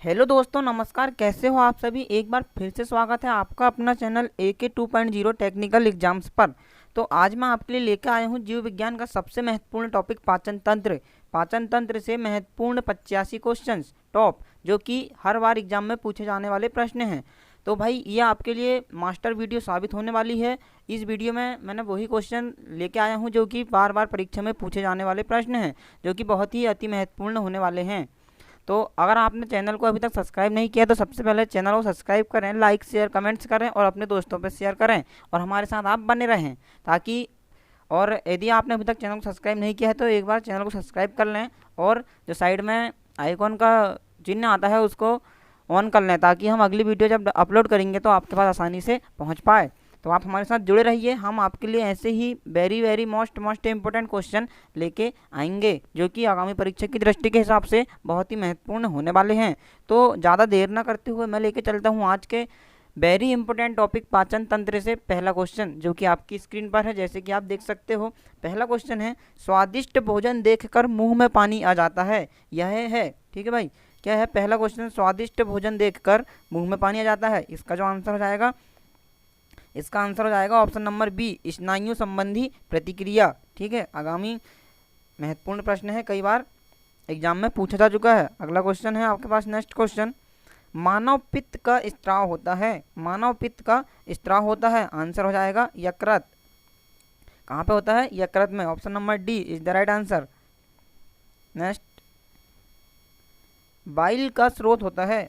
Hello दोस्तों, नमस्कार। कैसे हो आप सभी। एक बार फिर से स्वागत है आपका अपना चैनल AK 2.0 टेक्निकल एग्जाम्स पर। तो आज मैं आपके लिए लेकर आया हूँ जीव विज्ञान का सबसे महत्वपूर्ण टॉपिक पाचन तंत्र। पाचन तंत्र से महत्वपूर्ण 85 क्वेश्चंस टॉप, जो कि हर बार एग्जाम में पूछे जाने वाले प्रश्न हैं। तो भाई ये आपके लिए मास्टर वीडियो साबित होने वाली है। इस वीडियो में मैंने वही क्वेश्चन लेके आया हूँ जो कि बार बार परीक्षा में पूछे जाने वाले प्रश्न हैं, जो कि बहुत ही अति महत्वपूर्ण होने वाले हैं। तो अगर आपने चैनल को अभी तक सब्सक्राइब नहीं किया तो सबसे पहले चैनल को सब्सक्राइब करें, लाइक शेयर कमेंट्स करें और अपने दोस्तों पर शेयर करें और हमारे साथ आप बने रहें ताकि। और यदि आपने अभी तक चैनल को सब्सक्राइब नहीं किया है तो एक बार चैनल को सब्सक्राइब कर लें और जो साइड में आइकॉन का चिन्ह आता है उसको ऑन कर लें ताकि हम अगली वीडियो जब अपलोड करेंगे तो आपके पास आसानी से पहुंच पाए। तो आप हमारे साथ जुड़े रहिए, हम आपके लिए ऐसे ही वेरी मोस्ट इम्पोर्टेंट क्वेश्चन लेके आएंगे जो कि आगामी परीक्षा की दृष्टि के हिसाब से बहुत ही महत्वपूर्ण होने वाले हैं। तो ज़्यादा देर ना करते हुए मैं लेके चलता हूँ आज के वेरी इंपॉर्टेंट टॉपिक पाचन तंत्र से पहला क्वेश्चन, जो कि आपकी स्क्रीन पर है जैसे कि आप देख सकते हो। पहला क्वेश्चन है, स्वादिष्ट भोजन देखकर मुंह में पानी आ जाता है, यह है। ठीक है भाई, क्या है पहला क्वेश्चन, स्वादिष्ट भोजन देखकर मुंह में पानी आ जाता है। इसका जो आंसर हो जाएगा, इसका आंसर हो जाएगा ऑप्शन नंबर बी, स्नायु संबंधी प्रतिक्रिया। ठीक है, आगामी महत्वपूर्ण प्रश्न है, कई बार एग्जाम में पूछा जा चुका है। अगला क्वेश्चन है आपके पास, नेक्स्ट क्वेश्चन, मानव पित्त का स्त्राव होता है। मानव पित्त का स्त्राव होता है, आंसर हो जाएगा यकृत। कहाँ पे होता है? यकृत में। Option number D is the right answer. Next, while का स्रोत होता है।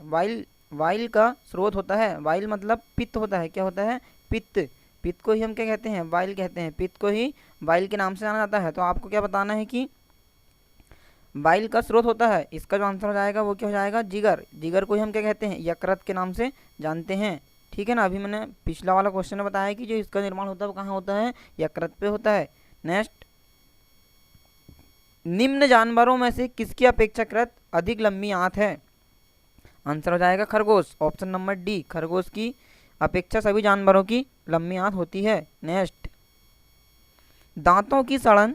वाइल का स्रोत होता है। वाइल मतलब पित्त होता है। क्या होता है? पित्त। पित्त को ही हम क्या कहते हैं? वाइल कहते हैं। पित्त को ही वाइल के नाम से जाना जाता है। तो आपको क्या बताना है कि वाइल का स्रोत होता है। इसका जो आंसर हो जाएगा वो क्या हो जाएगा? जिगर। जिगर को ही हम क्या कहते हैं? यकृत के नाम से जानते हैं। ठीक है ना, अभी मैंने पिछला वाला क्वेश्चन में बताया कि जो इसका निर्माण होता है वो कहाँ होता है? यकृत पे होता है। नेक्स्ट, निम्न जानवरों में से किसकी अपेक्षाकृत अधिक लंबी आंत है? आंसर हो जाएगा खरगोश। ऑप्शन नंबर डी, खरगोश की अपेक्षा सभी जानवरों की लंबी आंत होती है। नेक्स्ट, दांतों की सड़न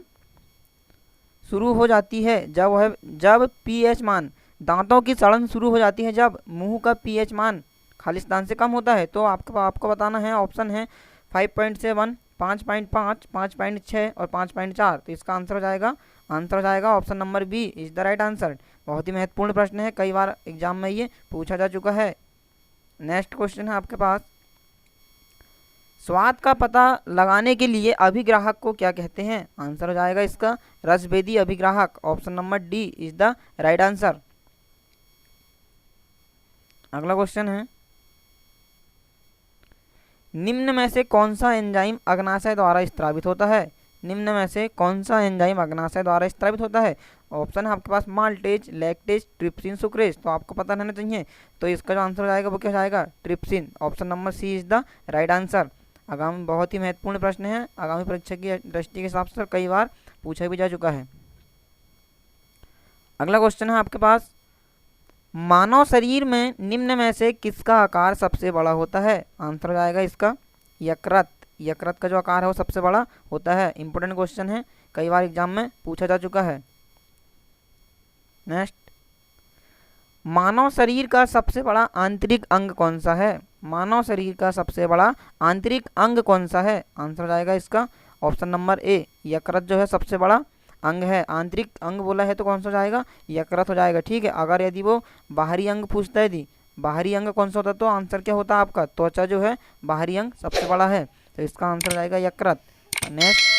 शुरू हो जाती है जब पीएच मान, दांतों की सड़न शुरू हो जाती है जब मुंह का पीएच मान खालिस्तान से कम होता है। तो आपको बताना है, ऑप्शन है 5.7, 5.5, 5.6 और 5.4। तो इसका आंसर हो जाएगा option number B is the right answer. बहुत ही महत्वपूर्ण प्रश्न है, कई बार एग्जाम में ये पूछा जा चुका है। नेक्स्ट क्वेश्चन है आपके पास, स्वाद का पता लगाने के लिए अभिग्राहक को क्या कहते हैं? आंसर हो जाएगा इसका रसभेदी अभिग्राहक। Option number D is the right answer. अगला क्वेश्चन है, निम्न में से कौन सा एंजाइम अग्नाशय द्वारा स्त्रावित होता है? निम्न में से कौन सा एंजाइम अग्नाशय द्वारा स्त्रावित होता है? ऑप्शन है आपके पास माल्टेज, लैक्टेज, ट्रिप्सिन, सुक्रेज। तो आपको पता रहना चाहिए। तो इसका जो आंसर हो जाएगा वो क्या हो जाएगा? Trypsin. Option number C is the right answer. आगामी बहुत ही महत्वपूर्ण प्रश्न है, आगामी परीक्षा की दृष्टि के हिसाब से कई बार पूछा भी जा चुका है। अगला क्वेश्चन है आपके पास, मानव शरीर में निम्न में से किसका आकार सबसे बड़ा होता है? आंसर हो जाएगा इसका यकृत। यकृत का जो आकार है वो सबसे बड़ा होता है। इंपॉर्टेंट क्वेश्चन है, कई बार एग्जाम में पूछा जा चुका है। नेक्स्ट, मानव शरीर का सबसे बड़ा आंतरिक अंग कौन सा है? मानव शरीर का सबसे बड़ा आंतरिक अंग कौन सा है? आंसर हो जाएगा इसका ऑप्शन नंबर ए, यकृत जो है सबसे बड़ा अंग है। आंतरिक अंग बोला है तो कौन सा हो जाएगा? यकृत हो जाएगा। ठीक है, अगर यदि वो बाहरी अंग पूछता है, यदि बाहरी अंग कौन सा होता है तो आंसर क्या होता है आपका? त्वचा जो है बाहरी अंग सबसे बड़ा है। तो इसका आंसर हो जाएगा यकृत। नेक्स्ट,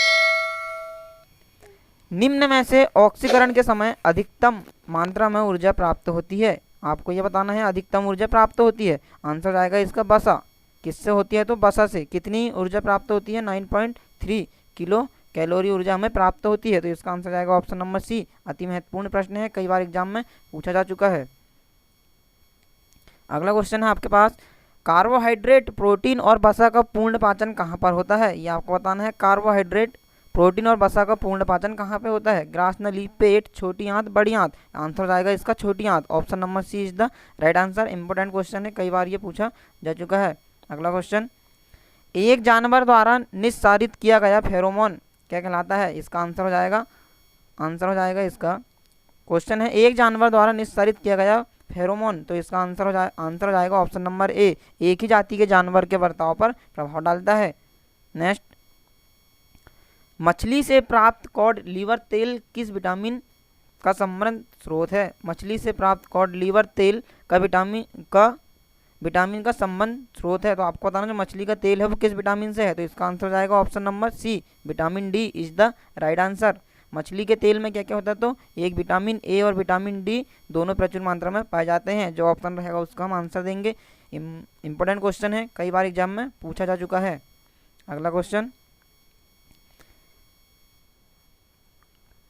निम्न में से ऑक्सीकरण के समय अधिकतम मात्रा में ऊर्जा प्राप्त होती है? आपको यह बताना है, अधिकतम ऊर्जा प्राप्त होती है। आंसर हो जाएगा इसका वसा। किससे होती है? तो वसा से। कितनी ऊर्जा प्राप्त होती है? 9.3 किलो कैलोरी ऊर्जा हमें प्राप्त होती है। तो इसका आंसर जाएगा ऑप्शन नंबर सी। अति महत्वपूर्ण प्रश्न है, कई बार एग्जाम में पूछा जा चुका है। अगला क्वेश्चन है आपके पास, कार्बोहाइड्रेट, प्रोटीन और वसा का पूर्ण पाचन कहाँ पर होता है? ये आपको बताना है। कार्बोहाइड्रेट, प्रोटीन और वसा का पूर्ण पाचन कहाँ पे होता है? ग्रास नली, पेट, छोटी आंत, बड़ी आंत। आंसर हो जाएगा इसका छोटी आंत। Option number C is the right answer. Important question है, कई बार ये पूछा जा चुका है। अगला क्वेश्चन, एक जानवर द्वारा निस्सारित किया गया फेरोमोन क्या कहलाता है? इसका आंसर हो जाएगा इसका क्वेश्चन है, एक जानवर द्वारा निस्सारित किया गया फेरोमोन, तो इसका आंसर हो जाएगा ऑप्शन नंबर ए, एक ही जाति के जानवर के बर्ताव पर प्रभाव डालता है। नेक्स्ट, मछली से प्राप्त कॉड लीवर तेल किस विटामिन का समृद्ध स्रोत है? मछली से प्राप्त कॉड लीवर तेल का विटामिन का संबंध स्रोत है। तो आपको बताना जो मछली का तेल है वो किस विटामिन से है, तो इसका आंसर हो जाएगा option number C, vitamin D is the right answer. मछली के तेल में क्या क्या होता है, तो एक विटामिन ए और विटामिन डी दोनों प्रचुर मात्रा में पाए जाते हैं। जो ऑप्शन रहेगा उसका हम आंसर देंगे। इंपॉर्टेंट क्वेश्चन है, कई बार एग्जाम में पूछा जा चुका है। अगला क्वेश्चन,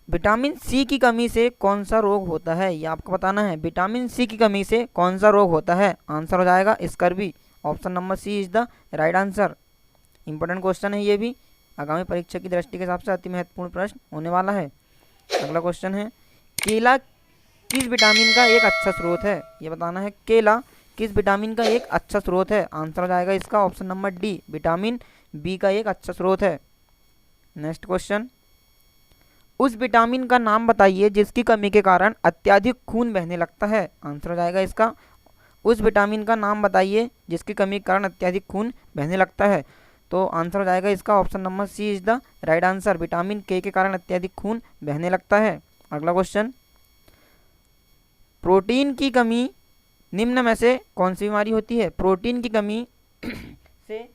विटामिन सी की कमी से कौन सा रोग होता है, ये आपको बताना है। विटामिन सी की कमी से कौन सा रोग होता है? आंसर हो जाएगा scurvy, option number C is the right answer. Important question है ये भी, आगामी परीक्षा की दृष्टि के हिसाब से अति महत्वपूर्ण प्रश्न होने वाला है। अगला क्वेश्चन है, केला किस विटामिन का एक अच्छा स्रोत है? ये बताना है, केला किस विटामिन का एक अच्छा स्रोत है? आंसर हो जाएगा इसका option number D, vitamin B का एक अच्छा स्रोत है। नेक्स्ट क्वेश्चन, उस विटामिन का नाम बताइए जिसकी कमी के कारण अत्यधिक खून बहने लगता है। आंसर हो जाएगा इसका, उस विटामिन का नाम बताइए जिसकी कमी के कारण अत्यधिक खून बहने लगता है। तो आंसर हो जाएगा इसका option number C is the right answer, vitamin के कारण अत्यधिक खून बहने लगता है। अगला क्वेश्चन, प्रोटीन की कमी निम्न में से कौन सी बीमारी होती है? प्रोटीन की कमी से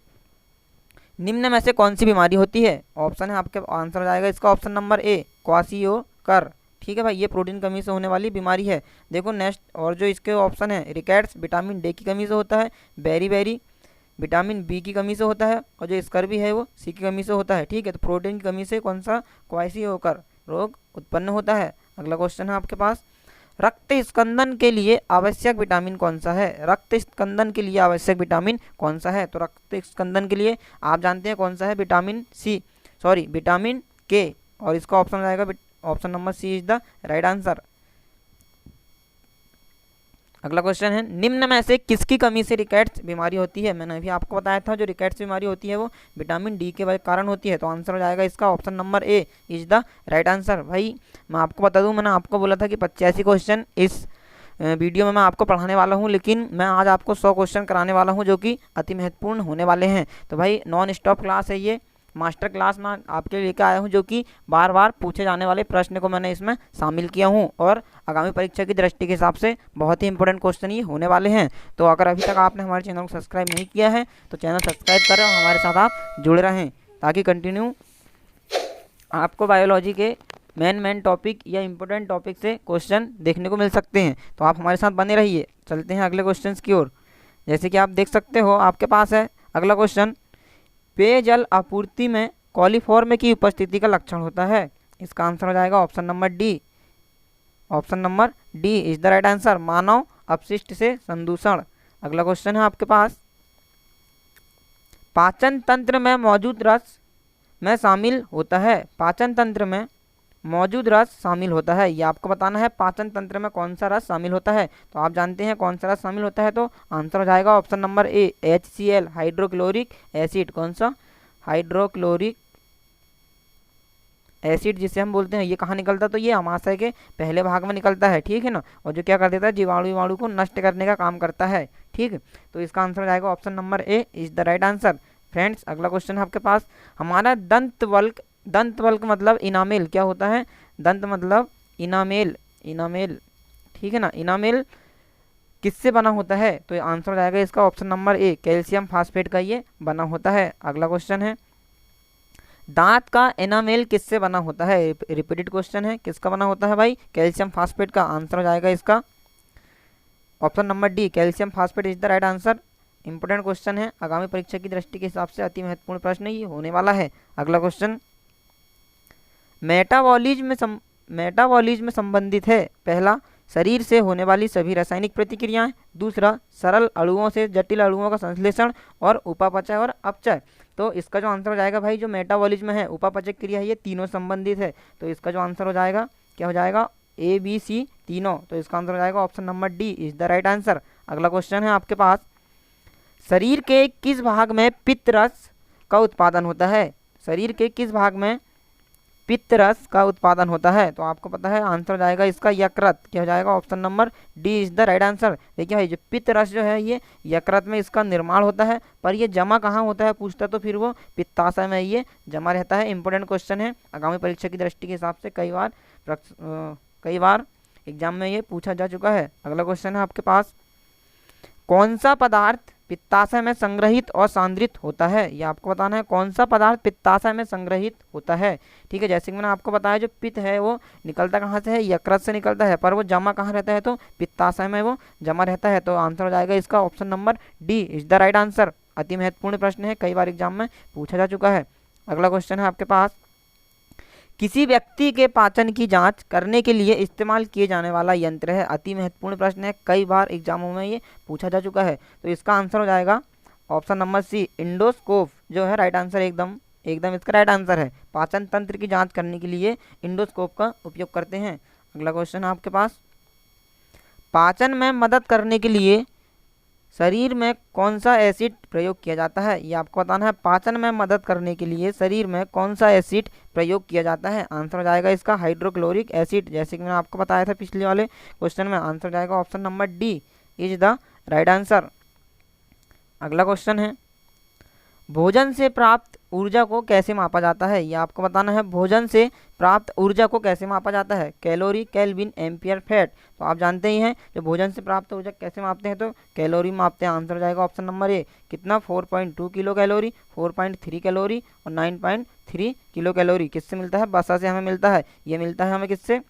निम्न में से कौन सी बीमारी होती है? ऑप्शन है आपके, आंसर हो जाएगा इसका ऑप्शन नंबर ए, क्वाशियोकर। ठीक है भाई, ये प्रोटीन कमी से होने वाली बीमारी है। देखो नेक्स्ट, और जो इसके ऑप्शन है, रिकेट्स विटामिन डी की कमी से होता है, बेरी विटामिन बी की कमी से होता है, और जो स्कर्वी है वो सी की कमी से होता है। ठीक है, तो प्रोटीन की कमी से कौन सा क्वाशियोकर रोग उत्पन्न होता है। अगला क्वेश्चन है आपके पास, रक्त स्कंदन के लिए आवश्यक विटामिन कौन सा है? रक्त स्कंदन के लिए आवश्यक विटामिन कौन सा है? तो रक्त स्कंदन के लिए आप जानते हैं कौन सा है, विटामिन के, और इसका ऑप्शन आएगा option number C is the right answer. अगला क्वेश्चन है, निम्न में से किसकी कमी से रिकेट्स बीमारी होती है? मैंने अभी आपको बताया था जो रिकेट्स बीमारी होती है वो विटामिन डी के कारण होती है। तो आंसर हो जाएगा इसका option number A is the right answer. भाई मैं आपको बता दूं, मैंने आपको बोला था कि 85 क्वेश्चन इस वीडियो में मैं आपको पढ़ाने वाला हूं, लेकिन मैं आज आपको 100 क्वेश्चन कराने वाला हूं जो कि अति महत्वपूर्ण होने वाले हैं। तो भाई नॉन स्टॉप क्लास है, ये मास्टर क्लास में आपके लिए लेकर आया हूं, जो कि बार बार पूछे जाने वाले प्रश्न को मैंने इसमें शामिल किया हूं, और आगामी परीक्षा की दृष्टि के हिसाब से बहुत ही इंपॉर्टेंट क्वेश्चन ये होने वाले हैं। तो अगर अभी तक आपने हमारे चैनल को सब्सक्राइब नहीं किया है तो चैनल सब्सक्राइब करें और हमारे साथ आप जुड़े रहें, ताकि कंटिन्यू आपको बायोलॉजी के मेन टॉपिक या इम्पोर्टेंट टॉपिक से क्वेश्चन देखने को मिल सकते हैं। तो आप हमारे साथ बने रहिए। चलते हैं अगले क्वेश्चन की ओर। जैसे कि आप देख सकते हो आपके पास है अगला क्वेश्चन, पेयजल आपूर्ति में कॉलीफॉर्म की उपस्थिति का लक्षण होता है। इसका आंसर हो जाएगा option number D, option number D is the right answer, मानव अपशिष्ट से संदूषण। अगला क्वेश्चन है आपके पास, पाचन तंत्र में मौजूद रस में शामिल होता है। पाचन तंत्र में मौजूद रस शामिल होता है, ये आपको बताना है पाचन तंत्र में कौन सा रस शामिल होता है। तो आप जानते हैं कौन सा रस शामिल होता है, तो आंसर हो जाएगा ऑप्शन नंबर ए, HCl हाइड्रोक्लोरिक एसिड। कौन सा? हाइड्रोक्लोरिक एसिड जिसे हम बोलते हैं। ये कहाँ निकलता है? तो ये अमाशय के पहले भाग में निकलता है, ठीक है ना, और जो क्या कर देता है, जीवाणु को नष्ट करने का काम करता है। ठीक है, तो इसका आंसर हो जाएगा option number A is the right answer. Friends अगला क्वेश्चन है आपके पास, हमारा दंतवल्क मतलब इनामेल क्या होता है? दंत मतलब इनामेल, ठीक है ना, इनामेल किससे बना होता है? तो आंसर हो जाएगा इसका ऑप्शन नंबर ए, कैल्शियम फास्फेट का ये बना होता है। अगला क्वेश्चन है, दांत का एनामेल किससे बना होता है? रिपीटेड क्वेश्चन है, किसका बना होता है भाई? कैल्शियम फास्फेट का। आंसर हो जाएगा इसका option number D, calcium phosphate is the right answer. Important question है, आगामी परीक्षा की दृष्टि के हिसाब से अति महत्वपूर्ण प्रश्न ये होने वाला है। अगला क्वेश्चन, मेटाबॉलिज्म संबंधित है। पहला, शरीर से होने वाली सभी रासायनिक प्रतिक्रियाएं। दूसरा, सरल अणुओं से जटिल अणुओं का संश्लेषण और उपापचय और अपचय। तो इसका जो आंसर हो जाएगा भाई, जो मेटाबॉलिज्म है, उपापचय क्रिया है, ये तीनों संबंधित है। तो इसका जो आंसर हो जाएगा क्या हो जाएगा? ए बी सी तीनों। तो इसका आंसर हो जाएगा option number D is the right answer. अगला क्वेश्चन है आपके पास, शरीर के किस भाग में पित्त रस का उत्पादन होता है? शरीर के किस भाग में पित्त रस का उत्पादन होता है? तो आपको पता है आंसर हो जाएगा इसका यकृत। क्या हो जाएगा? Option number D is the right answer. देखिए भाई, जो पित्त रस जो है ये यकृत में इसका निर्माण होता है, पर ये जमा कहाँ होता है पूछता तो फिर वो पित्ताशय में ये जमा रहता है। इंपॉर्टेंट क्वेश्चन है, आगामी परीक्षा की दृष्टि के हिसाब से कई बार एग्जाम में ये पूछा जा चुका है। अगला क्वेश्चन है आपके पास, कौन सा पदार्थ पित्ताशय में संग्रहित और सांद्रित होता है? ये आपको बताना है, कौन सा पदार्थ पित्ताशय में संग्रहित होता है। ठीक है, जैसे कि मैंने आपको बताया जो पित्त है वो निकलता कहाँ से है? यकृत से निकलता है, पर वो जमा कहाँ रहता है? तो पित्ताशय में वो जमा रहता है। तो आंसर हो जाएगा इसका option number D is the right answer. अति महत्वपूर्ण प्रश्न है, कई बार एग्जाम में पूछा जा चुका है। अगला क्वेश्चन है आपके पास, किसी व्यक्ति के पाचन की जांच करने के लिए इस्तेमाल किए जाने वाला यंत्र है? अति महत्वपूर्ण प्रश्न है, कई बार एग्जामों में ये पूछा जा चुका है। तो इसका आंसर हो जाएगा ऑप्शन नंबर सी, इंडोस्कोप जो है राइट आंसर। एकदम इसका राइट आंसर है। पाचन तंत्र की जांच करने के लिए इंडोस्कोप का उपयोग करते हैं। अगला क्वेश्चन है आपके पास, पाचन में मदद करने के लिए शरीर में कौन सा एसिड प्रयोग किया जाता है? ये आपको बताना है, पाचन में मदद करने के लिए शरीर में कौन सा एसिड प्रयोग किया जाता है? आंसर हो जाएगा इसका हाइड्रोक्लोरिक एसिड। जैसे कि मैंने आपको बताया था पिछले वाले क्वेश्चन में, आंसर हो जाएगा option number D is the right answer. अगला क्वेश्चन है, भोजन से प्राप्त ऊर्जा को कैसे मापा जाता है? ये आपको बताना है, भोजन से प्राप्त ऊर्जा को कैसे मापा जाता है? Calorie, kelvin, ampere, fat. तो आप जानते ही हैं जो भोजन से प्राप्त ऊर्जा कैसे मापते हैं, तो कैलोरी मापते हैं। आंसर हो जाएगा ऑप्शन नंबर ए, कितना? 4.2 किलो कैलोरी, 4.3 कैलोरी और 9.3 किलो कैलोरी। किससे मिलता है? वसा से हमें मिलता है। ये मिलता है हमें किससे?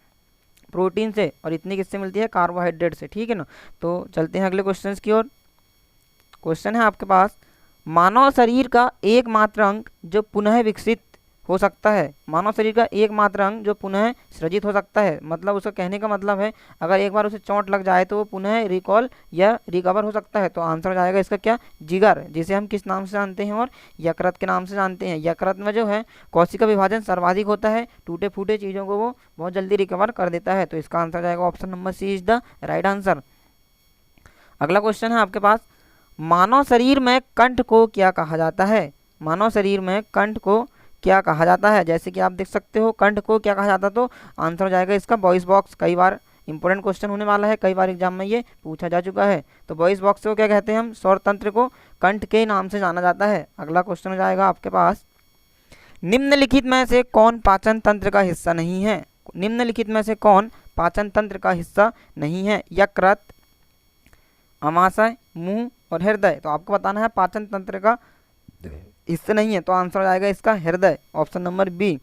प्रोटीन से। और इतनी किससे मिलती है? कार्बोहाइड्रेट से। ठीक है ना। तो चलते हैं अगले क्वेश्चन की ओर। क्वेश्चन है आपके पास, मानव शरीर का एकमात्र अंग जो पुनः विकसित हो सकता है? मानव शरीर का एकमात्र अंग जो पुनः सृजित हो सकता है, मतलब उसका कहने का मतलब है अगर एक बार उसे चोट लग जाए तो वो पुनः रिकॉल या रिकवर हो सकता है। तो आंसर हो जाएगा इसका क्या? जिगर, जिसे हम किस नाम से जानते हैं? और यकृत के नाम से जानते हैं। यकृत में जो है कोशिका विभाजन सर्वाधिक होता है, टूटे फूटे चीज़ों को वो बहुत जल्दी रिकवर कर देता है। तो इसका आंसर जाएगा option number C is the right answer. अगला क्वेश्चन है आपके पास, मानव शरीर में कंठ को क्या कहा जाता है? मानव शरीर में कंठ को क्या कहा जाता है? जैसे कि आप देख सकते हो कंठ को क्या कहा जाता है, तो आंसर हो जाएगा इसका वॉइस बॉक्स। कई बार इंपॉर्टेंट क्वेश्चन होने वाला है, कई बार एग्जाम में ये पूछा जा चुका है। तो वॉइस बॉक्स को क्या कहते हैं? हम स्वर तंत्र को कंठ के नाम से जाना जाता है। अगला क्वेश्चन हो जाएगा आपके पास, निम्नलिखित में से कौन पाचन तंत्र का हिस्सा नहीं है? निम्नलिखित में से कौन पाचन तंत्र का हिस्सा नहीं है? यकृत, अमाशय, मुंह और हृदय। तो आपको बताना है पाचन तंत्र का हिस्सा नहीं है, तो आंसर हो जाएगा इसका हृदय, ऑप्शन नंबर बी।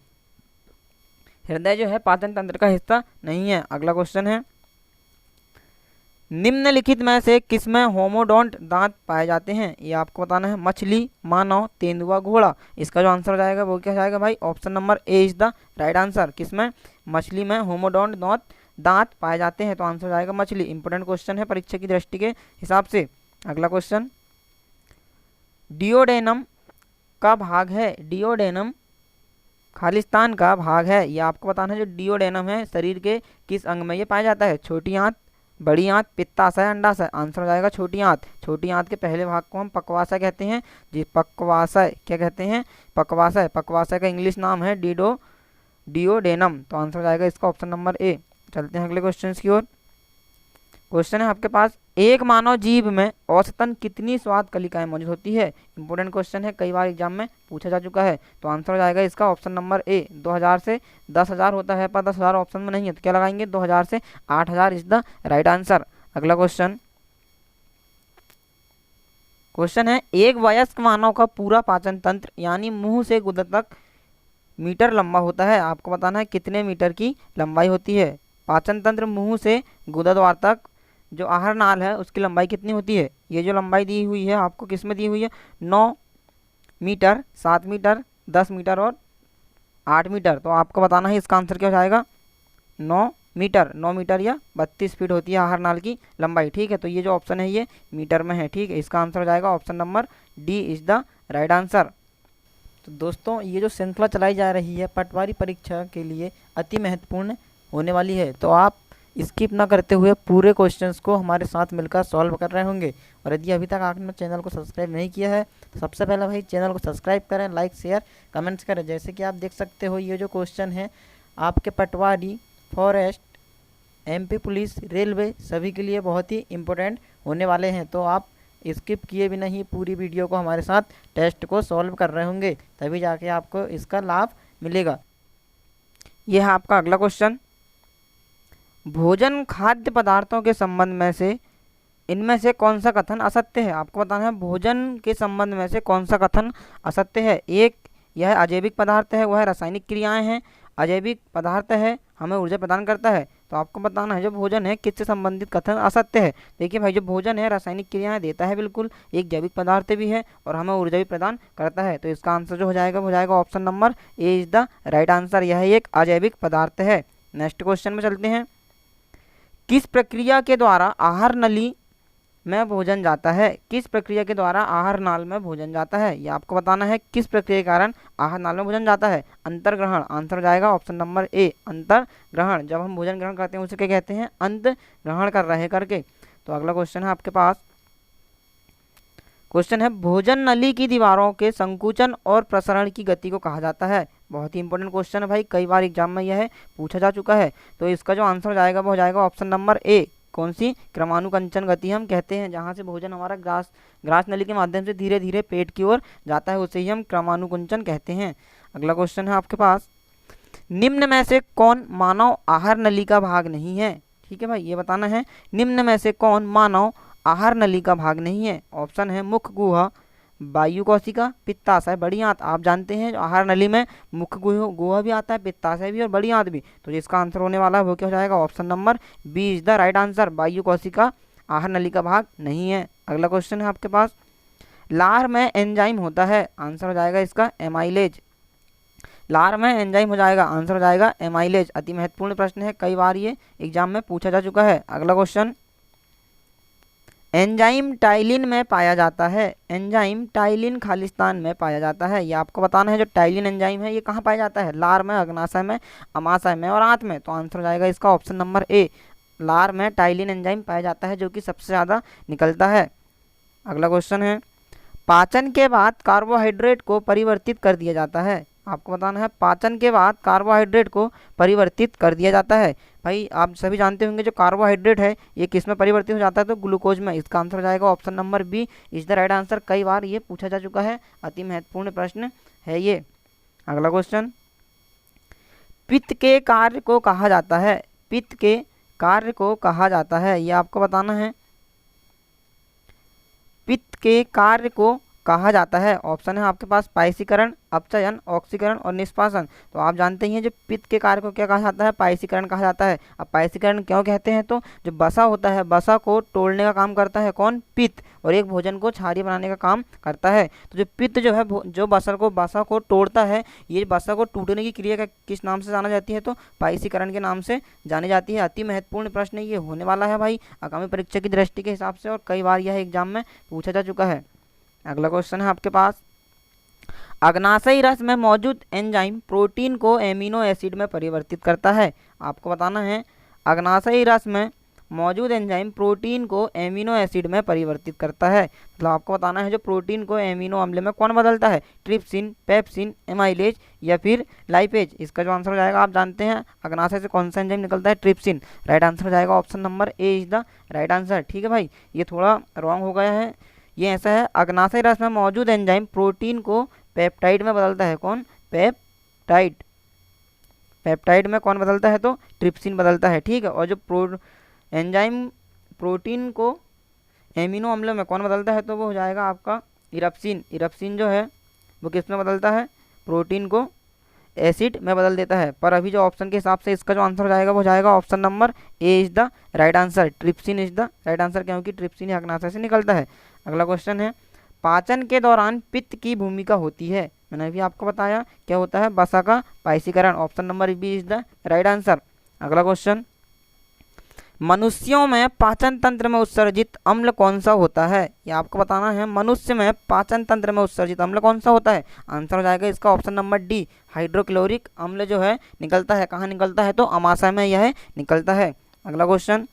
हृदय जो है पाचन तंत्र का हिस्सा नहीं है। अगला क्वेश्चन है, निम्नलिखित में से किसमें होमोडोंट दांत पाए जाते हैं? ये आपको बताना है, मछली, मानव, तेंदुआ, घोड़ा। इसका जो आंसर हो जाएगा वो क्या जाएगा भाई? Option number A is the right answer. किसमें? मछली में होमोडोंट दांत पाए जाते हैं। तो आंसर हो जाएगा मछली। इंपोर्टेंट क्वेश्चन है परीक्षा की दृष्टि के हिसाब से। अगला क्वेश्चन, डिओडेनम का भाग है? डिओडेनम खालिस्तान का भाग है। ये आपको बताना है, जो डिओडेनम है शरीर के किस अंग में ये पाया जाता है? छोटी आंत, बड़ी आंत, पित्ताशय, अंडाशय। आंसर हो जाएगा छोटी आंत। छोटी आंत के पहले भाग को हम पक्वाशय कहते हैं जी। पक्वाशय क्या कहते हैं? पक्वाशय। पक्वाशय का इंग्लिश नाम है डिओडेनम। तो आंसर हो जाएगा इसका ऑप्शन नंबर ए। चलते हैं अगले क्वेश्चन की ओर। क्वेश्चन है आपके पास, एक मानव जीव में औसतन कितनी स्वाद कलिकाएं मौजूद होती है? इंपोर्टेंट क्वेश्चन है, कई बार एग्जाम में पूछा जा चुका है। तो आंसर हो जाएगा इसका ऑप्शन नंबर ए। 2000 से 10,000 होता है, पर 10,000 ऑप्शन में नहीं है, तो क्या लगाएंगे? 2000 से 8,000 इज द राइट आंसर। अगला क्वेश्चन है, एक वयस्क मानव का पूरा पाचन तंत्र यानी मुंह से गुदा तक मीटर लंबा होता है। आपको बताना है कितने मीटर की लंबाई होती है? पाचन तंत्र मुंह से गुदा द्वार तक जो आहार नाल है उसकी लंबाई कितनी होती है? ये जो लंबाई दी हुई है आपको किस में दी हुई है? 9 मीटर, 7 मीटर, 10 मीटर और 8 मीटर। तो आपको बताना है इसका आंसर क्या हो जाएगा? 9 मीटर। 9 मीटर या 32 फीट होती है आहार नाल की लंबाई। ठीक है, तो ये जो ऑप्शन है ये मीटर में है। ठीक है, इसका आंसर हो जाएगा option number D is the right answer. तो दोस्तों, ये जो श्रृंखला चलाई जा रही है पटवारी परीक्षा के लिए अति महत्वपूर्ण होने वाली है। तो आप स्किप ना करते हुए पूरे क्वेश्चंस को हमारे साथ मिलकर सॉल्व कर रहे होंगे। और यदि अभी तक आपने चैनल को सब्सक्राइब नहीं किया है तो सबसे पहले भाई चैनल को सब्सक्राइब करें, लाइक शेयर कमेंट्स करें। जैसे कि आप देख सकते हो ये जो क्वेश्चन है आपके पटवारी, फॉरेस्ट, MP पुलिस, रेलवे सभी के लिए बहुत ही इम्पोर्टेंट होने वाले हैं। तो आप स्किप किए भी नहीं पूरी वीडियो को हमारे साथ टेस्ट को सॉल्व कर रहे होंगे, तभी जाके आपको इसका लाभ मिलेगा। यह है आपका अगला क्वेश्चन। भोजन खाद्य पदार्थों के संबंध में से इनमें से कौन सा कथन असत्य है? आपको बताना है भोजन के संबंध में से कौन सा कथन असत्य है। एक, यह अजैविक पदार्थ है, वह रासायनिक क्रियाएं हैं। अजैविक पदार्थ है, हमें ऊर्जा प्रदान करता है। तो आपको बताना है जो भोजन है किससे संबंधित कथन असत्य है। देखिए भाई, जो भोजन है रासायनिक क्रियाएं देता है बिल्कुल, एक जैविक पदार्थ भी है और हमें ऊर्जा भी प्रदान करता है। तो इसका आंसर जो हो जाएगा वो हो जाएगा option number A is the right answer. यह एक अजैविक पदार्थ है। नेक्स्ट क्वेश्चन में चलते हैं। किस प्रक्रिया के द्वारा आहार नली में भोजन जाता है? किस प्रक्रिया के द्वारा आहार नाल में भोजन जाता है, ये आपको बताना है। किस प्रक्रिया के कारण आहार नाल में भोजन जाता है? अंतर्ग्रहण। आंसर हो जाएगा ऑप्शन नंबर ए, अंतर्ग्रहण। जब हम भोजन ग्रहण करते हैं उसे क्या कहते हैं? अंत ग्रहण कर रहे करके। तो अगला क्वेश्चन है आपके पास। क्वेश्चन है भोजन नली की दीवारों के संकुचन और प्रसरण की गति को कहा जाता है। बहुत ही इंपॉर्टेंट क्वेश्चन है भाई, कई बार एग्जाम में यह पूछा जा चुका है। तो इसका जो आंसर हो जाएगा वो हो जाएगा ऑप्शन नंबर ए। कौन सी? क्रमानुकंचन गति हम कहते हैं, जहाँ से भोजन हमारा ग्रास नली के माध्यम से धीरे धीरे पेट की ओर जाता है उसे ही हम क्रमानुकुंचन कहते हैं। अगला क्वेश्चन है आपके पास। निम्न में से कौन मानव आहार नली का भाग नहीं है? ठीक है भाई, ये बताना है निम्न में से कौन मानव आहार नली का भाग नहीं है। ऑप्शन है मुख गुहा, वायु कोशिका, पित्ताशय, बड़ी आंत। आप जानते हैं आहार नली में मुख गुहा भी आता है, पित्ताशय भी और बड़ी आंत भी। तो जिसका आंसर होने वाला है वो क्या हो जाएगा? Option number B is the right answer. वायु कोशिका आहार नली का भाग नहीं है। अगला क्वेश्चन है आपके पास। लार में एंजाइम होता है, आंसर हो जाएगा इसका एमाइलेज। लार में एंजाइम हो जाएगा, आंसर हो जाएगा एमाइलेज। अति महत्वपूर्ण प्रश्न है, कई बार ये एग्जाम में पूछा जा चुका है। अगला क्वेश्चन। एंजाइम टाइलिन में पाया जाता है। एंजाइम टाइलिन खालिस्तान में पाया जाता है। ये आपको बताना है जो टाइलिन एंजाइम है ये कहाँ पाया जाता है? लार में, अग्नाशय में, अमाशय में और आंत में। तो आंसर हो जाएगा इसका ऑप्शन नंबर ए। लार में टाइलिन एंजाइम पाया जाता है जो कि सबसे ज़्यादा निकलता है। अगला क्वेश्चन है। पाचन के बाद कार्बोहाइड्रेट को परिवर्तित कर दिया जाता है। आपको बताना है पाचन के बाद कार्बोहाइड्रेट को परिवर्तित कर दिया जाता है। भाई आप सभी जानते होंगे जो कार्बोहाइड्रेट है ये किस में परिवर्तित हो जाता है? तो ग्लूकोज में। इसका आंसर हो जाएगा option number B is the right answer. कई बार ये पूछा जा चुका है, अति महत्वपूर्ण प्रश्न है ये। अगला क्वेश्चन। पित्त के कार्य को कहा जाता है। पित्त के कार्य को कहा जाता है, ये आपको बताना है। पित्त के कार्य को कहा जाता है। ऑप्शन है आपके पास पायसीकरण, अपचयन, ऑक्सीकरण और निष्पासन। तो आप जानते ही हैं जो पित्त के कार्य को क्या कहा जाता है? पायसीकरण कहा जाता है। अब पायसीकरण क्यों कहते हैं? तो जो बसा होता है, बसा को तोड़ने का काम करता है कौन? पित्त। और एक भोजन को क्षारीय बनाने का काम करता है। तो जो पित्त जो है जो बसा को तोड़ता है, ये बसा को टूटने की क्रिया का किस नाम से जाना जाती है? तो पायसीकरण के नाम से जानी जाती है। अति महत्वपूर्ण प्रश्न ये होने वाला है भाई आगामी परीक्षा की दृष्टि के हिसाब से, और कई बार यह एग्जाम में पूछा जा चुका है। अगला क्वेश्चन है आपके पास। अग्नाशयी रस में मौजूद एंजाइम प्रोटीन को एमिनो एसिड में परिवर्तित करता है। आपको बताना है अग्नाशयी रस में मौजूद एंजाइम प्रोटीन को एमिनो एसिड में परिवर्तित करता है। मतलब आपको बताना है जो प्रोटीन को एमिनो अम्ल में कौन बदलता है? ट्रिप्सिन, पेप्सिन, एमाइलेज या फिर लाइपेज। इसका जो आंसर हो जाएगा आप जानते हैं अग्नाशय से कौन सा एंजाइम निकलता है? ट्रिप्सिन। राइट आंसर हो जाएगा option number A is the right answer. ठीक है भाई, ये थोड़ा रॉन्ग हो गया है। ये ऐसा है अग्नाशयी रस में मौजूद एंजाइम प्रोटीन को पेप्टाइड में बदलता है। कौन? पेप्टाइड। पेप्टाइड में कौन बदलता है? तो ट्रिप्सिन बदलता है। ठीक है, और जो एंजाइम प्रोटीन को एमिनो अम्ल में कौन बदलता है? तो वो हो जाएगा आपका इरप्सिन। इरप्सिन जो है वो किस में बदलता है? प्रोटीन को एसिड में बदल देता है। पर अभी जो ऑप्शन के हिसाब से इसका जो आंसर हो जाएगा वो जाएगा option number A is the right answer. Trypsin is the right answer, क्योंकि ट्रिप्सिन अग्नाशय से निकलता है। अगला क्वेश्चन है। पाचन के दौरान पित्त की भूमिका होती है। मैंने अभी आपको बताया क्या होता है? बसा का पायसीकरण। Option number B is the right answer. अगला क्वेश्चन। मनुष्यों में पाचन तंत्र में उत्सर्जित अम्ल कौन सा होता है? ये आपको बताना है मनुष्य में पाचन तंत्र में उत्सर्जित अम्ल कौन सा होता है? आंसर हो जाएगा इसका ऑप्शन नंबर डी, हाइड्रोक्लोरिक अम्ल जो है निकलता है। कहाँ निकलता है? तो अमाशय में यह निकलता है। अगला क्वेश्चन,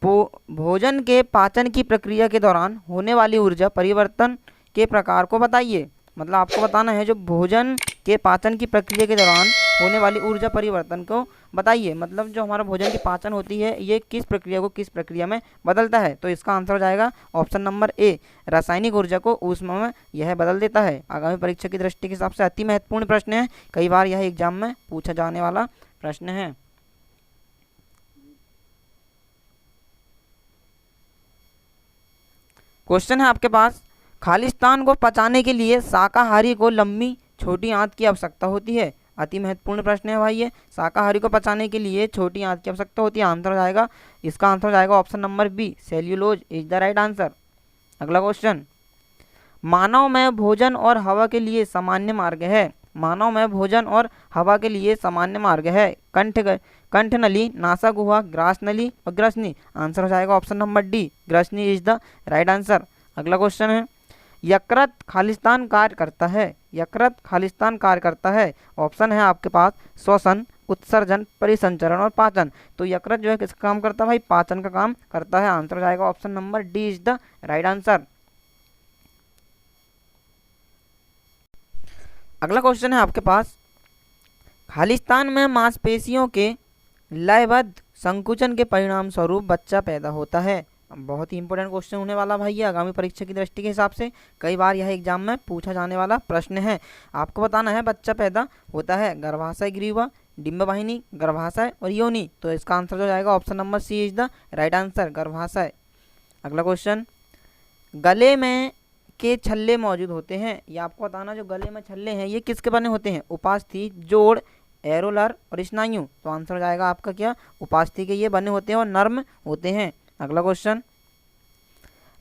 भोजन के पाचन की प्रक्रिया के दौरान होने वाली ऊर्जा परिवर्तन के प्रकार को बताइए। मतलब आपको बताना है जो भोजन के पाचन की प्रक्रिया के दौरान होने वाली ऊर्जा परिवर्तन को बताइए। मतलब जो हमारा भोजन की पाचन होती है ये किस प्रक्रिया को किस प्रक्रिया में बदलता है। तो इसका आंसर हो जाएगा ऑप्शन नंबर ए, रासायनिक ऊर्जा को ऊष्मा में यह बदल देता है। आगामी परीक्षा की दृष्टि के हिसाब से अति महत्वपूर्ण प्रश्न है, कई बार यह एग्जाम में पूछा जाने वाला प्रश्न है। क्वेश्चन है आपके पास, खालिस्तान को पचाने के लिए शाकाहारी को लंबी छोटी आंत की आवश्यकता होती है। अति महत्वपूर्ण प्रश्न है भाई ये, शाकाहारी को पचाने के लिए छोटी आंत की आवश्यकता होती है। आंसर हो जाएगा, इसका आंसर हो जाएगा option number B, cellulose is the right answer. अगला क्वेश्चन, मानव में भोजन और हवा के लिए सामान्य मार्ग है। मानव में भोजन और हवा के लिए सामान्य मार्ग है कंठ नली, नासा गुहा, ग्रास नली और ग्रसनी। आंसर हो जाएगा ऑप्शन नंबर डी, ग्रसनी इज द राइट आंसर। अगला क्वेश्चन है, यकृत खालिस्तान कार्य करता है। यकृत खालिस्तान कार्य करता है। ऑप्शन है आपके पास श्वसन, उत्सर्जन, परिसंचरण और पाचन। तो यकृत जो है किसका काम करता है भाई, पाचन का काम करता है। आंसर हो जाएगा option number D is the right answer. अगला क्वेश्चन है आपके पास, खालिस्तान में मांसपेशियों के लयबद्ध संकुचन के परिणाम स्वरूप बच्चा पैदा होता है। बहुत ही इंपॉर्टेंट क्वेश्चन होने वाला भाई ये आगामी परीक्षा की दृष्टि के हिसाब से, कई बार यह एग्जाम में पूछा जाने वाला प्रश्न है। आपको बताना है बच्चा पैदा होता है गर्भाशय, ग्रीवा, डिंब वाहिनी, गर्भाशय और योनि। तो इसका आंसर हो जाएगा option number C is the right answer, गर्भाशय। अगला क्वेश्चन, गले में के छल्ले मौजूद होते हैं। ये आपको बताना जो गले में छल्ले हैं ये किसके बने होते हैं, उपास्थि, जोड़, एरोलर और स्नायु। तो आंसर हो जाएगा आपका क्या, उपास्थि के ये बने होते हैं और नर्म होते हैं। अगला क्वेश्चन,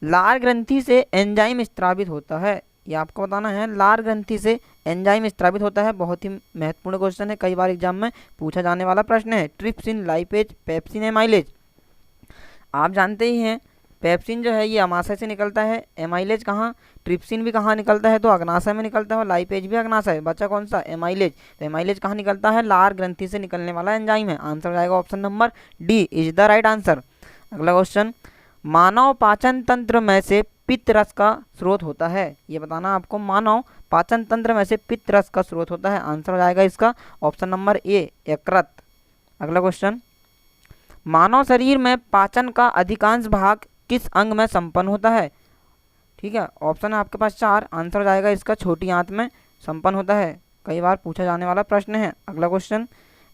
लार ग्रंथि से एंजाइम स्त्रावित होता है। ये आपको बताना है लार ग्रंथि से एंजाइम स्त्रावित होता है। बहुत ही महत्वपूर्ण क्वेश्चन है, कई बार एग्जाम में पूछा जाने वाला प्रश्न है। Trypsin, lipase, pepsin, amylase. आप जानते ही हैं पेप्सिन जो है ये अमाशय से निकलता है, एमाइलेज कहाँ, ट्रिप्सिन भी कहाँ निकलता है, तो अग्नाशय में निकलता है, और लाइपेज भी अग्नाशय। बचा कौन सा, एमाइलेज। तो एमाइलेज कहाँ निकलता है, लार ग्रंथि से निकलने वाला एंजाइम है। आंसर हो जाएगा option number D is the right answer. अगला क्वेश्चन, मानव पाचन तंत्र में से पित्त रस का स्रोत होता है। ये बताना आपको, मानव पाचन तंत्र में से पित्त रस का स्रोत होता है। आंसर हो जाएगा इसका ऑप्शन नंबर ए, यकृत। अगला क्वेश्चन, मानव शरीर में पाचन का अधिकांश भाग किस अंग में संपन्न होता है। ठीक है, ऑप्शन है आपके पास 4। आंसर हो जाएगा इसका छोटी आंत में संपन्न होता है। कई बार पूछा जाने वाला प्रश्न है। अगला क्वेश्चन,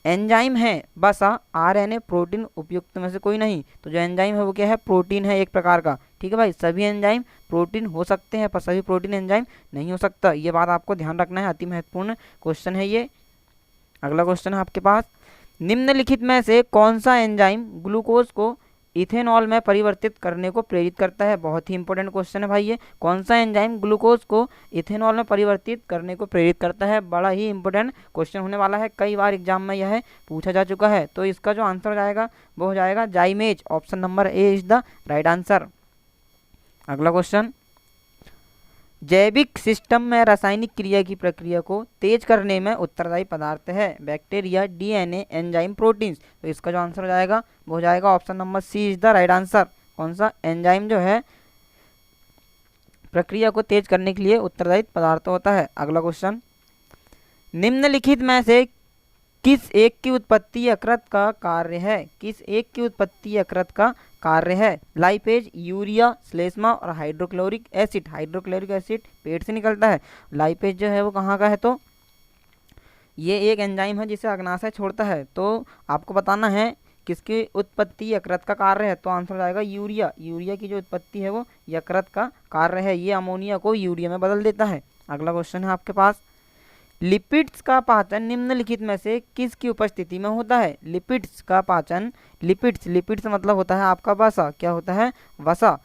एंजाइम है वसा, आरएनए, प्रोटीन उपयुक्त में से कोई नहीं। तो जो एंजाइम है वो क्या है, प्रोटीन है एक प्रकार का। ठीक है भाई, सभी एंजाइम प्रोटीन हो सकते हैं पर सभी प्रोटीन एंजाइम नहीं हो सकता, ये बात आपको ध्यान रखना है। अति महत्वपूर्ण क्वेश्चन है ये। अगला क्वेश्चन है आपके पास, निम्नलिखित में से कौन सा एंजाइम ग्लूकोज को इथेनॉल में परिवर्तित करने को प्रेरित करता है। बहुत ही इंपॉर्टेंट क्वेश्चन है भाई ये, कौन सा एंजाइम ग्लूकोज को इथेनॉल में परिवर्तित करने को प्रेरित करता है। बड़ा ही इंपॉर्टेंट क्वेश्चन होने वाला है, कई बार एग्जाम में यह पूछा जा चुका है। तो इसका जो आंसर हो जाएगा वो हो जाएगा जाइमेज। Option number A is the right answer. अगला क्वेश्चन, जैविक सिस्टम में रासायनिक क्रिया की प्रक्रिया को तेज करने में उत्तरदायी पदार्थ है। Bacteria, DNA, enzyme, proteins. तो इसका जो आंसर हो जाएगा वो हो जाएगा option number C is the right answer. कौन सा एंजाइम जो है प्रक्रिया को तेज करने के लिए उत्तरदायी पदार्थ होता है। अगला क्वेश्चन, निम्नलिखित में से किस एक की उत्पत्ति यकृत का कार्य है। किस एक की उत्पत्ति यकृत का कार्य है। लाइपेज, यूरिया, श्लेष्मा और हाइड्रोक्लोरिक एसिड। हाइड्रोक्लोरिक एसिड पेट से निकलता है। लाइपेज जो है वो कहाँ का है, तो ये एक एंजाइम है जिसे अग्नाशय छोड़ता है। तो आपको बताना है किसकी उत्पत्ति यकृत का कार्य है। तो आंसर हो जाएगा यूरिया। यूरिया की जो उत्पत्ति है वो यकृत का कार्य है, ये अमोनिया को यूरिया में बदल देता है। अगला क्वेश्चन है आपके पास, लिपिड्स का पाचन निम्नलिखित में से किसकी उपस्थिति में होता है। लिपिड्स का पाचन, लिपिड्स मतलब होता है आपका वसा। क्या होता है, वसा।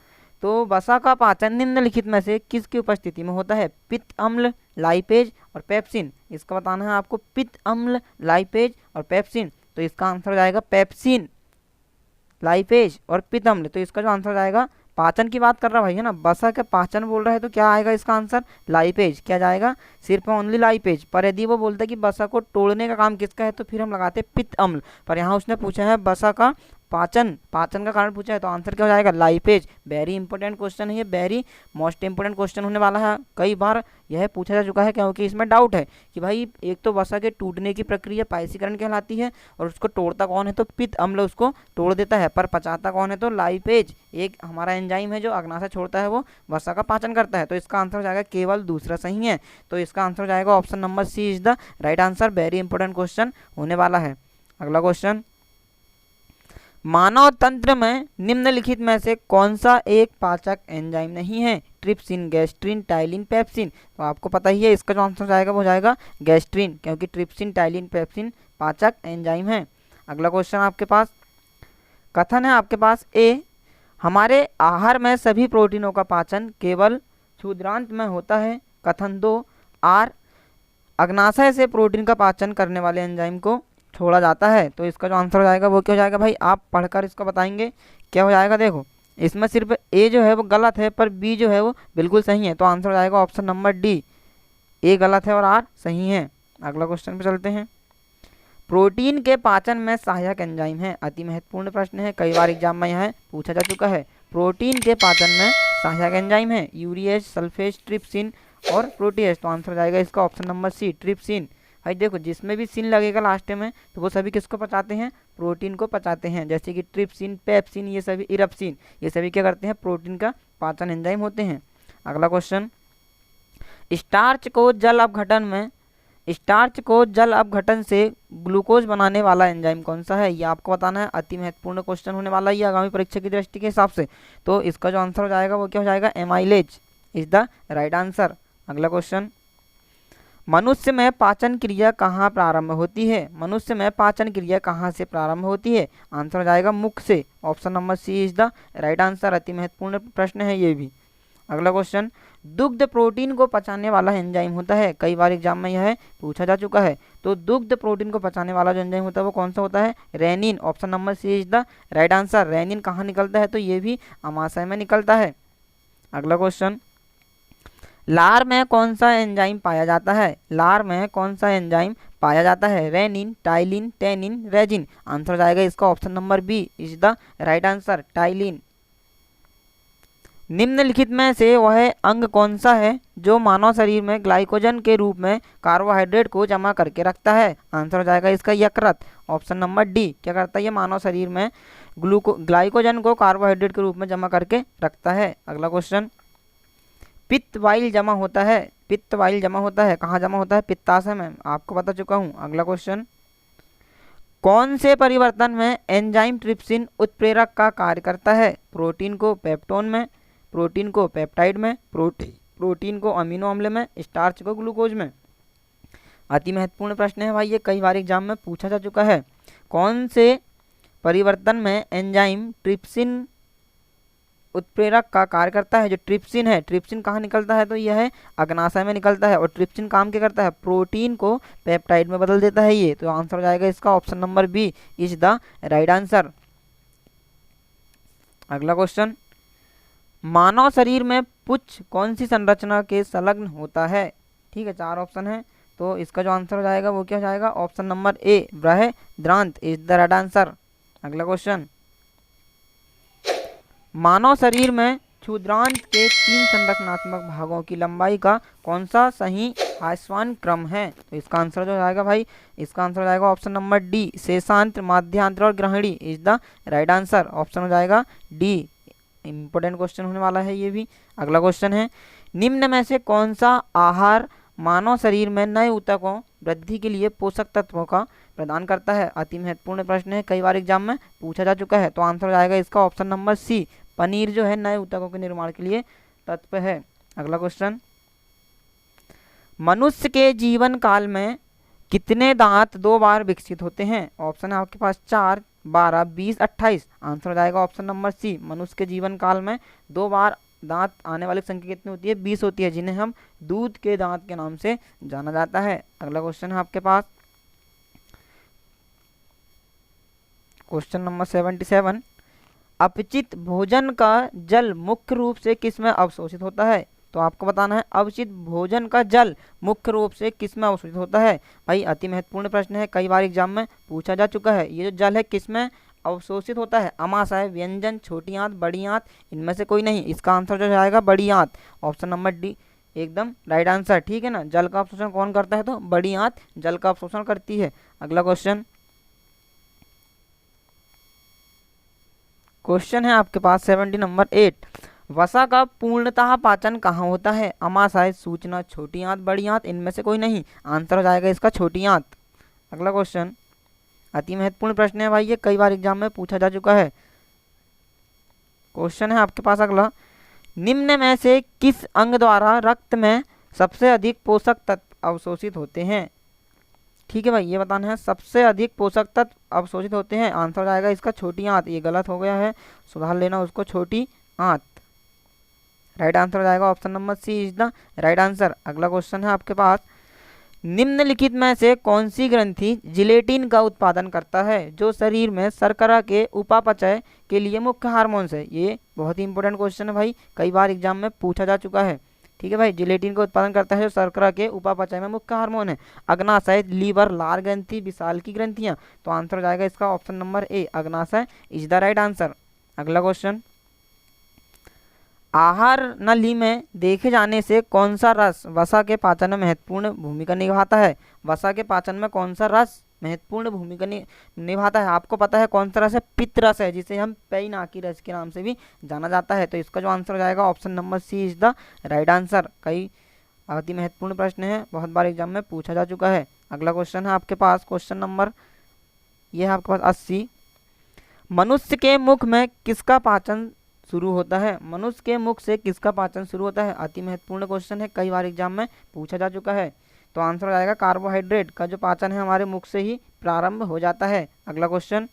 तो वसा का पाचन निम्नलिखित में से किसकी उपस्थिति में होता है। पित्त अम्ल, लाइपेज और पेप्सिन। इसका बताना है आपको, पित्त अम्ल, लाइपेज और पेप्सिन। तो इसका आंसर हो जाएगा पेप्सिन, लाइपेज और पित्त अम्ल। तो इसका जो आंसर हो जाएगा पाचन की बात कर रहा भाई है ना, वसा का पाचन बोल रहा है तो क्या आएगा इसका आंसर, लाइपेज। क्या जाएगा, सिर्फ ओनली लाइपेज। पर यदि वो बोलता है कि वसा को तोड़ने का काम किसका है तो फिर हम लगाते पित्त अम्ल। पर यहाँ उसने पूछा है वसा का पाचन, पाचन का कारण पूछा है तो आंसर क्या हो जाएगा, लाइपेज। वेरी इंपॉर्टेंट क्वेश्चन है ये, वेरी मोस्ट इंपॉर्टेंट क्वेश्चन होने वाला है। कई बार यह पूछा जा चुका है क्योंकि इसमें डाउट है कि भाई एक तो वसा के टूटने की प्रक्रिया पाइसीकरण कहलाती है और उसको तोड़ता कौन है तो पित्त अम्ल उसको तोड़ देता है, पर पचाता कौन है तो लाइपेज। एक हमारा एंजाइम है जो अग्नाशय छोड़ता है, वो वसा का पाचन करता है। तो इसका आंसर हो जाएगा केवल दूसरा सही है। तो इसका आंसर हो जाएगा option number C is the right answer. Very important question होने वाला है। अगला क्वेश्चन, मानव तंत्र में निम्नलिखित में से कौन सा एक पाचक एंजाइम नहीं है, ट्रिप्सिन, गैस्ट्रिन, टाइलिन, पेप्सिन। तो आपको पता ही है इसका जो आंसर जाएगा वो जाएगा गैस्ट्रिन, क्योंकि ट्रिप्सिन, टाइलिन, पेप्सिन पाचक एंजाइम है। अगला क्वेश्चन आपके पास कथन है आपके पास, ए हमारे आहार में सभी प्रोटीनों का पाचन केवल क्षुद्रांत में होता है। कथन 2, आर अग्नाशय से प्रोटीन का पाचन करने वाले एंजाइम को छोड़ा जाता है। तो इसका जो आंसर हो जाएगा वो क्या हो जाएगा भाई, आप पढ़कर इसको बताएंगे क्या हो जाएगा। देखो इसमें सिर्फ ए जो है वो गलत है पर बी जो है वो बिल्कुल सही है। तो आंसर हो जाएगा ऑप्शन नंबर डी, ए गलत है और आर सही है। अगला क्वेश्चन पे चलते हैं, प्रोटीन के पाचन में सहायक एंजाइम है। अति महत्वपूर्ण प्रश्न है, कई बार एग्जाम में यह पूछा जा चुका है। प्रोटीन के पाचन में सहायक एंजाइम है यूरिएज, सल्फेज, ट्रिप्सिन और प्रोटीएज। तो आंसर हो जाएगा इसका ऑप्शन नंबर सी, ट्रिप्सिन। भाई देखो जिसमें भी सिन लगेगा लास्ट में तो वो सभी किसको पचाते हैं, प्रोटीन को पचाते हैं। जैसे कि ट्रिप्सिन, पेप्सिन, ये सभी, इरप्सिन, ये सभी क्या करते हैं, प्रोटीन का पाचन एंजाइम होते हैं। अगला क्वेश्चन, स्टार्च को जल अपघटन से ग्लूकोज बनाने वाला एंजाइम कौन सा है, ये आपको बताना है। अति महत्वपूर्ण क्वेश्चन होने वाला है ये आगामी परीक्षा की दृष्टि के हिसाब से। तो इसका जो आंसर हो जाएगा वो क्या हो जाएगा, amylase is the right answer. अगला क्वेश्चन, मनुष्य में पाचन क्रिया कहाँ प्रारंभ होती है, मनुष्य में पाचन क्रिया कहाँ से प्रारंभ होती है। आंसर हो जाएगा मुख से, option number C is the right answer. अति महत्वपूर्ण प्रश्न है ये भी। अगला क्वेश्चन, दुग्ध प्रोटीन को पचाने वाला एंजाइम होता है। कई बार एग्जाम में यह पूछा जा चुका है। तो दुग्ध प्रोटीन को पचाने वाला जो एंजाइम होता है वो कौन सा होता है, rennin, option number C is the right answer. Rennin कहाँ निकलता है तो ये भी अमाशय में निकलता है। अगला क्वेश्चन, लार में कौन सा एंजाइम पाया जाता है, लार में कौन सा एंजाइम पाया जाता है, rennin, ptyalin, tannin, resin. Answer हो जाएगा इसका option number B is the right answer, ptyalin. निम्नलिखित में से वह अंग कौन सा है जो मानव शरीर में ग्लाइकोजन के रूप में कार्बोहाइड्रेट को जमा करके रखता है। आंसर हो जाएगा इसका यकृत, ऑप्शन नंबर डी। क्या करता है ये, मानव शरीर में ग्लाइकोजन को कार्बोहाइड्रेट के रूप में जमा करके रखता है। अगला क्वेश्चन, पित्त वाइल जमा होता है, पित्त वाइल जमा होता है कहाँ जमा होता है, पित्ताशय में, आपको बता चुका हूँ। अगला क्वेश्चन, कौन से परिवर्तन में एंजाइम ट्रिप्सिन उत्प्रेरक का कार्य करता है, प्रोटीन को पेप्टोन में, प्रोटीन को पेप्टाइड में, प्रोटीन को अमीनो अम्ल में, स्टार्च को ग्लूकोज में। अति महत्वपूर्ण प्रश्न है भाई ये, कई बार एग्जाम में पूछा जा चुका है। कौन से परिवर्तन में एंजाइम ट्रिप्सिन उत्प्रेरक का कार्य करता है। जो ट्रिप्सिन है, ट्रिप्सिन कहाँ निकलता है तो यह है अग्नाशय में निकलता है। और ट्रिप्सिन काम क्या करता है, प्रोटीन को पेप्टाइड में बदल देता है ये। तो आंसर हो जाएगा इसका option number B is the right answer. अगला क्वेश्चन, मानव शरीर में पुच्छ कौन सी संरचना के संलग्न होता है। ठीक है, 4 ऑप्शन है तो इसका जो आंसर हो जाएगा वो क्या हो जाएगा, ऑप्शन नंबर ए, बृहद्रांत इज द राइट आंसर। अगला क्वेश्चन, मानव शरीर में क्षुद्रांत के 3 संरचनात्मक भागों की लंबाई का कौन सा सही आसवन क्रम है। तो इसका आंसर जो जाएगा भाई, इसका आंसर हो जाएगा ऑप्शन नंबर डी, शेषांत्र, माध्यांत्र और ग्रहणी is the right answer. Option हो जाएगा डी। इंपॉर्टेंट क्वेश्चन होने वाला है ये भी। अगला क्वेश्चन है, निम्न में से कौन सा आहार मानव शरीर में नए ऊतकों वृद्धि के लिए पोषक तत्वों का प्रदान करता है। अति महत्वपूर्ण प्रश्न है, कई बार एग्जाम में पूछा जा चुका है। तो आंसर हो जाएगा इसका ऑप्शन नंबर सी, पनीर जो है नए ऊतकों के निर्माण के लिए तत्व है। अगला क्वेश्चन, मनुष्य के जीवन काल में कितने दांत 2 बार विकसित होते हैं। ऑप्शन है आपके पास 4, 12, 20, 28। आंसर हो जाएगा ऑप्शन नंबर सी, मनुष्य के जीवन काल में 2 बार दांत आने वाली संख्या कितनी होती है, 20 होती है, जिन्हें हम दूध के दांत के नाम से जाना जाता है। अगला क्वेश्चन है आपके पास क्वेश्चन नंबर 77, अपचित भोजन का जल मुख्य रूप से किस में अवशोषित होता है? तो आपको बताना है अपचित भोजन का जल मुख्य रूप से किस में अवशोषित होता है। भाई अति महत्वपूर्ण प्रश्न है, कई बार एग्जाम में पूछा जा चुका है। ये जो जल है किस में अवशोषित होता है? अमाशय, व्यंजन, छोटी आंत, बड़ी आंत, इनमें से कोई नहीं। इसका आंसर जो जाएगा बड़ी आंत, ऑप्शन नंबर डी एकदम राइट आंसर। ठीक है ना, जल का अवशोषण कौन करता है? तो बड़ी आंत जल का अवशोषण करती है। अगला क्वेश्चन है आपके पास 70 नंबर 8। वसा का पूर्णतः पाचन कहाँ होता है? अमाशय, सूचना, छोटी आंत, बड़ी आंत, इनमें से कोई नहीं। आंसर हो जाएगा इसका छोटी आंत। अगला क्वेश्चन अति महत्वपूर्ण प्रश्न है भाई, ये कई बार एग्जाम में पूछा जा चुका है। क्वेश्चन है आपके पास अगला, निम्न में से किस अंग द्वारा रक्त में सबसे अधिक पोषक तत्व अवशोषित होते हैं? ठीक है भाई, ये बताना है सबसे अधिक पोषक तत्व अवशोषित होते हैं। आंसर हो जाएगा इसका छोटी आंत। ये गलत हो गया है, सुधार लेना उसको, छोटी आंत। राइट आंसर हो जाएगा option number C is the right answer. अगला क्वेश्चन है आपके पास, निम्नलिखित में से कौन सी ग्रंथि जिलेटिन का उत्पादन करता है जो शरीर में शर्करा के उपापचय के लिए मुख्य हार्मोन्स है? ये बहुत ही इंपॉर्टेंट क्वेश्चन है भाई, कई बार एग्जाम में पूछा जा चुका है। ठीक है भाई, जिलेटिन का उत्पादन करता है जो शर्करा के उपापचय में मुख्य हार्मोन है। अग्नाशय, लीवर, लार ग्रंथि, विशाल की ग्रंथियां। तो आंसर हो जाएगा इसका ऑप्शन नंबर ए, अग्नाशय इज द राइट आंसर। अगला क्वेश्चन, आहार नली में देखे जाने से कौन सा रस वसा के पाचन में महत्वपूर्ण भूमिका निभाता है? वसा के पाचन में कौन सा रस महत्वपूर्ण भूमिका निभाता है? आपको पता है कौन सा रस है? पित्त रस है, जिसे हम पैनाकी रस के नाम से भी जाना जाता है। तो इसका जो आंसर हो जाएगा option number C is the right answer. कई अति महत्वपूर्ण प्रश्न है, बहुत बार एग्जाम में पूछा जा चुका है। अगला क्वेश्चन है आपके पास, क्वेश्चन नंबर ये है आपके पास 80। मनुष्य के मुख में किसका पाचन शुरू होता है? मनुष्य के मुख से किसका पाचन शुरू होता है? अति महत्वपूर्ण क्वेश्चन है, कई बार एग्जाम में पूछा जा चुका है। तो आंसर हो जाएगा कार्बोहाइड्रेट का जो पाचन है हमारे मुख से ही प्रारंभ हो जाता है। अगला क्वेश्चन,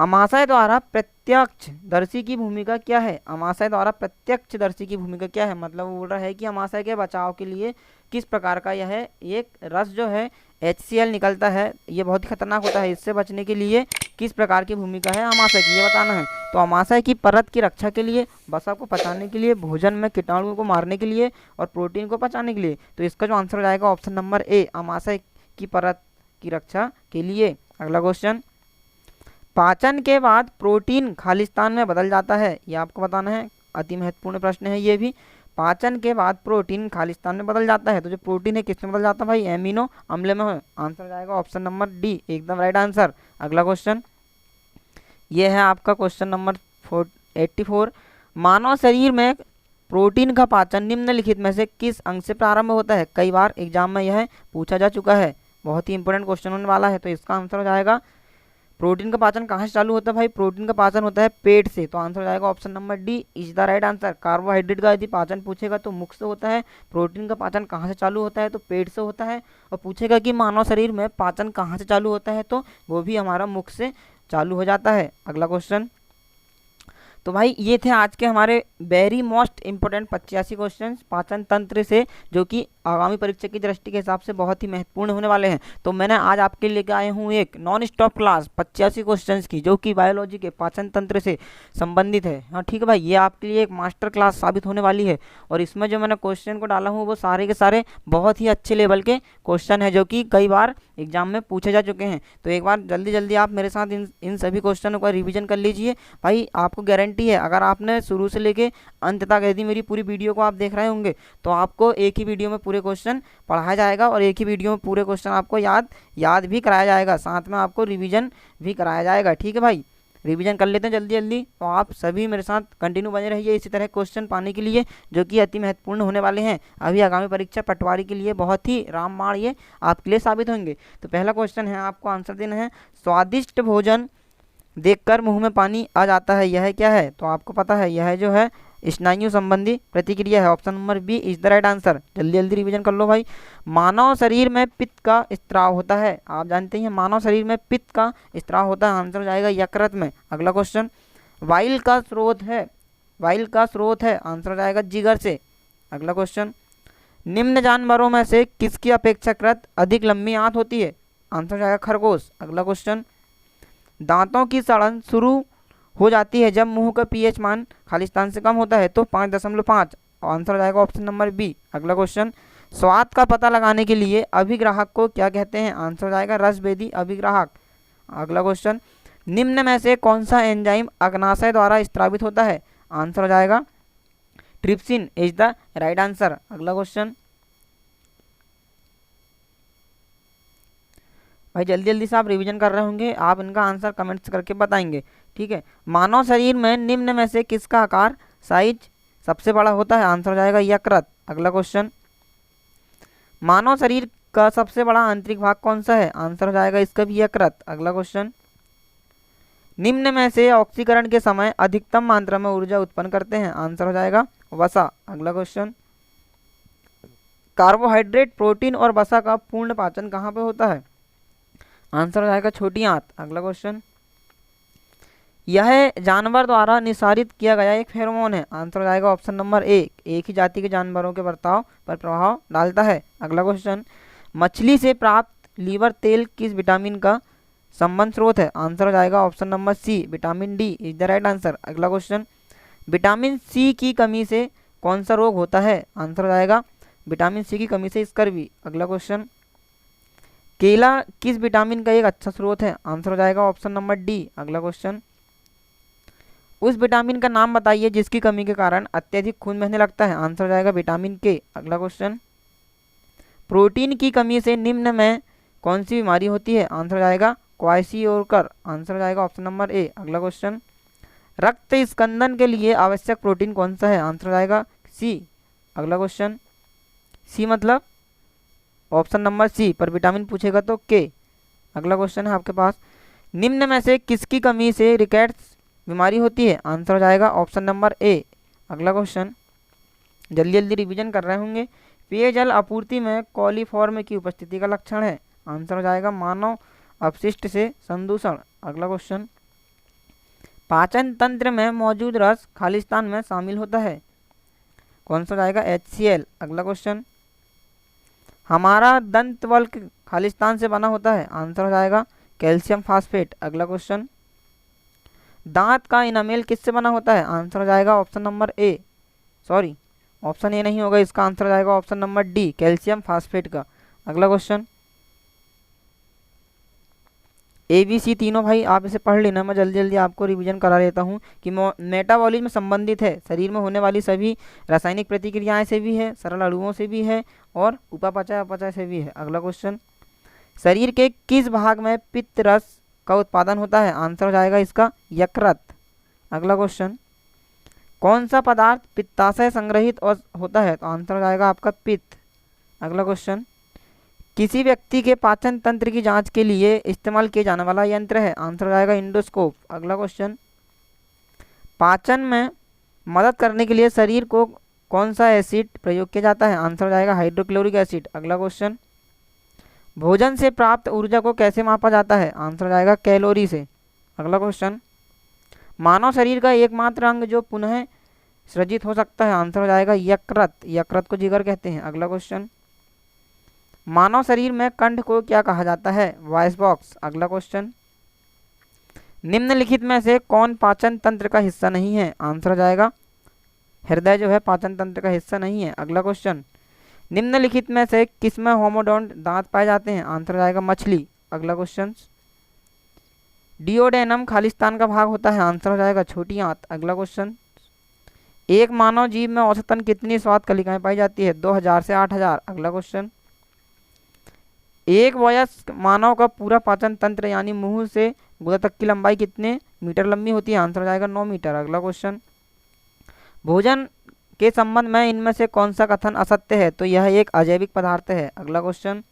अमाशय द्वारा प्रत्यक्षदर्शी की भूमिका क्या है? अमाशय द्वारा प्रत्यक्षदर्शी की भूमिका क्या है? मतलब वो बोल रहा है कि अमाशय के बचाव के लिए किस प्रकार का यह एक रस जो है HCl निकलता है, ये बहुत ही खतरनाक होता है। इससे बचने के लिए किस प्रकार की भूमिका है अमाशय की, ये बताना है। तो अमाशय की परत की रक्षा के लिए, वसा को पचाने के लिए, भोजन में कीटाणुओं को मारने के लिए और प्रोटीन को पचाने के लिए। तो इसका जो आंसर हो जाएगा ऑप्शन नंबर ए, अमाशय की परत की रक्षा के लिए। अगला क्वेश्चन, पाचन के बाद प्रोटीन खालिस्तान में बदल जाता है, ये आपको बताना है। अति महत्वपूर्ण प्रश्न है ये भी, पाचन के बाद प्रोटीन खालिस्तान में बदल जाता है। तो जो प्रोटीन है किस में बदल जाता है भाई? एमिनो अम्ल में है। आंसर हो जाएगा ऑप्शन नंबर डी, एकदम राइट आंसर। अगला क्वेश्चन ये है आपका क्वेश्चन नंबर 84। मानव शरीर में प्रोटीन का पाचन निम्नलिखित में से किस अंग से प्रारंभ होता है? कई बार एग्जाम में यह पूछा जा चुका है, बहुत ही इंपॉर्टेंट क्वेश्चन होने वाला है। तो इसका आंसर हो जाएगा, प्रोटीन का पाचन कहाँ से चालू होता है भाई? प्रोटीन का पाचन होता है पेट से। तो आंसर हो जाएगा option number D is the right answer. Carbohydrate का यदि पाचन पूछेगा तो मुख से होता है, प्रोटीन का पाचन कहाँ से चालू होता है? तो पेट से होता है। और पूछेगा कि मानव शरीर में पाचन कहाँ से चालू होता है, तो वो भी हमारा मुख से चालू हो जाता है। अगला क्वेश्चन, तो भाई ये थे आज के हमारे वेरी मोस्ट इंपोर्टेंट 85 क्वेश्चन पाचन तंत्र से, जो कि आगामी परीक्षा की दृष्टि के हिसाब से बहुत ही महत्वपूर्ण होने वाले हैं। तो मैंने आज आपके लिए लेके आया हूँ एक नॉन स्टॉप क्लास 85 क्वेश्चंस की, जो कि बायोलॉजी के पाचन तंत्र से संबंधित है। हाँ ठीक है भाई, ये आपके लिए एक मास्टर क्लास साबित होने वाली है। और इसमें जो मैंने क्वेश्चन को डाला हूँ वो सारे के सारे बहुत ही अच्छे लेवल के क्वेश्चन है, जो कि कई बार एग्जाम में पूछे जा चुके हैं। तो एक बार जल्दी जल्दी आप मेरे साथ इन सभी क्वेश्चनों का रिवीजन कर लीजिए भाई। आपको गारंटी है, अगर आपने शुरू से लेके अंत तक यदि मेरी पूरी वीडियो को आप देख रहे होंगे तो आपको एक ही वीडियो में पूरे क्वेश्चन पढ़ाया जाएगा और एक ही वीडियो में पूरे क्वेश्चन आपको याद भी कराया जाएगा, साथ में आपको रिवीजन भी कराया जाएगा। ठीक है भाई, रिवीजन कर लेते हैं जल्दी जल्दी। तो आप सभी मेरे साथ कंटिन्यू बने रहिए इसी तरह क्वेश्चन पाने के लिए, जो कि अति महत्वपूर्ण होने वाले हैं अभी आगामी परीक्षा पटवारी के लिए। बहुत ही रामबाण ये आपके लिए साबित होंगे। तो पहला क्वेश्चन है, आपको आंसर देना है, स्वादिष्ट भोजन देखकर मुंह में पानी आ जाता है, यह क्या है? तो आपको पता है यह जो है स्नायु संबंधी प्रतिक्रिया है। Option number B is the right answer. जल्दी जल्दी रिवीजन कर लो भाई। मानव शरीर में पित्त का स्त्राव होता है, आप जानते हैं मानव शरीर में पित्त का स्त्राव होता है। आंसर हो जाएगा यकृत में। अगला क्वेश्चन, वाइल का स्रोत है, आंसर हो जाएगा जिगर से। अगला क्वेश्चन, निम्न जानवरों में से किसकी अपेक्षाकृत अधिक लंबी आंत होती है? आंसर हो जाएगा खरगोश। अगला क्वेश्चन, दांतों की सड़न शुरू हो जाती है जब मुंह का पीएच मान खालिस्तान से कम होता है, तो 5.5। आंसर हो जाएगा ऑप्शन नंबर बी। अगला क्वेश्चन, स्वाद का पता लगाने के लिए अभिग्राहक को क्या कहते हैं? आंसर हो जाएगा रसभेदी अभिग्राहक। अगला क्वेश्चन, निम्न में से कौन सा एंजाइम अग्नाशय द्वारा स्त्रावित होता है? आंसर हो जाएगा trypsin is the right answer. अगला क्वेश्चन, भाई जल्दी जल्दी से आप रिवीजन कर रहे होंगे, आप इनका आंसर कमेंट्स करके बताएंगे, ठीक है। मानव शरीर में निम्न में से किसका आकार साइज सबसे बड़ा होता है? आंसर हो जाएगा यकृत। अगला क्वेश्चन, मानव शरीर का सबसे बड़ा आंतरिक भाग कौन सा है? आंसर हो जाएगा इसका भी यकृत। अगला क्वेश्चन, निम्न में से ऑक्सीकरण के समय अधिकतम मात्रा में ऊर्जा उत्पन्न करते हैं? आंसर हो जाएगा वसा। अगला क्वेश्चन, कार्बोहाइड्रेट, प्रोटीन और वसा का पूर्ण पाचन कहाँ पे होता है? आंसर हो जाएगा छोटी आंत। अगला क्वेश्चन, यह जानवर द्वारा निस्सारित किया गया एक फेरोमोन है? आंसर हो जाएगा ऑप्शन नंबर एक ही जाति के जानवरों के बर्ताव पर प्रभाव डालता है। अगला क्वेश्चन, मछली से प्राप्त लीवर तेल किस विटामिन का संबंध स्रोत है? आंसर हो जाएगा option number C, vitamin D is the right answer. अगला क्वेश्चन, विटामिन सी की कमी से कौन सा रोग होता है? आंसर हो जाएगा विटामिन सी की कमी से स्कर्वी। अगला क्वेश्चन, केला किस विटामिन का एक अच्छा स्रोत है? आंसर हो जाएगा ऑप्शन नंबर डी। अगला क्वेश्चन, उस विटामिन का नाम बताइए जिसकी कमी के कारण अत्यधिक खून बहने लगता है? आंसर हो जाएगा विटामिन के। अगला क्वेश्चन, प्रोटीन की कमी से निम्न में कौन सी बीमारी होती है? आंसर हो जाएगा क्वाइसियोरकर। आंसर हो जाएगा ऑप्शन नंबर ए। अगला क्वेश्चन, रक्त स्कंदन के लिए आवश्यक प्रोटीन कौन सा है? आंसर हो जाएगा सी। अगला क्वेश्चन, सी मतलब ऑप्शन नंबर सी, पर विटामिन पूछेगा तो के। अगला क्वेश्चन है आपके पास, निम्न में से किसकी कमी से रिकेट्स बीमारी होती है? आंसर हो जाएगा ऑप्शन नंबर ए। अगला क्वेश्चन, जल्दी जल्दी रिवीजन कर रहे होंगे, पेयजल आपूर्ति में कॉलीफॉर्म की उपस्थिति का लक्षण है? आंसर हो जाएगा मानव अपशिष्ट से संदूषण। अगला क्वेश्चन, पाचन तंत्र में मौजूद रस खालिस्तान में शामिल होता है? कौन सा हो जाएगा HCl। अगला क्वेश्चन, हमारा दंत वल्क खालिस्तान से बना होता है? आंसर हो जाएगा कैल्शियम फास्फेट। अगला क्वेश्चन, दांत का इनामेल किससे बना होता है? आंसर हो जाएगा option number A, sorry option A नहीं होगा, इसका आंसर हो जाएगा option number D, calcium phosphate का। अगला क्वेश्चन, ABC तीनों भाई आप इसे पढ़ लेना, मैं जल्दी जल्दी आपको रिवीजन करा लेता हूँ कि मेटाबॉलिज्म में संबंधित है, शरीर में होने वाली सभी रासायनिक प्रतिक्रियाएं से भी है, सरल अणुओं से भी है और उपापचय अपचय से भी है। अगला क्वेश्चन, शरीर के किस भाग में पित्त रस का उत्पादन होता है? आंसर हो जाएगा इसका यकृत। अगला क्वेश्चन, कौन सा पदार्थ पित्ताशय संग्रहित और होता है? तो आंसर हो जाएगा आपका पित्त। अगला क्वेश्चन, किसी व्यक्ति के पाचन तंत्र की जांच के लिए इस्तेमाल किया जाने वाला यंत्र है? आंसर हो जाएगा इंडोस्कोप। अगला क्वेश्चन, पाचन में मदद करने के लिए शरीर को कौन सा एसिड प्रयोग किया जाता है? आंसर हो जाएगा हाइड्रोक्लोरिक एसिड। अगला क्वेश्चन, भोजन से प्राप्त ऊर्जा को कैसे मापा जाता है? आंसर हो जाएगा कैलोरी से। अगला क्वेश्चन, मानव शरीर का एकमात्र अंग जो पुनः सृजित हो सकता है? आंसर हो जाएगा यकृत, यकृत को जिगर कहते हैं। अगला क्वेश्चन, मानव शरीर में कंठ को क्या कहा जाता है? Voice box. अगला क्वेश्चन, निम्नलिखित में से कौन पाचन तंत्र का हिस्सा नहीं है? आंसर हो जाएगा हृदय जो है पाचन तंत्र का हिस्सा नहीं है। अगला क्वेश्चन, निम्नलिखित में से किसमें होमोडोंट दांत पाए जाते हैं? आंसर हो जाएगा मछली। अगला क्वेश्चन, डिओडेनम खालिस्तान का भाग होता है? आंसर हो जाएगा छोटी आंत। अगला क्वेश्चन, एक मानव जीव में औसतन कितनी स्वाद कलिकाएं पाई जाती है? 2000 से 8000। अगला क्वेश्चन, एक वयस्क मानव का पूरा पाचन तंत्र यानी मुंह से गुदा तक की लंबाई कितने मीटर लंबी होती है? आंसर हो जाएगा 9 मीटर। अगला क्वेश्चन, भोजन के संबंध में इनमें से कौन सा कथन असत्य है? तो यह एक अजैविक पदार्थ है। अगला क्वेश्चन,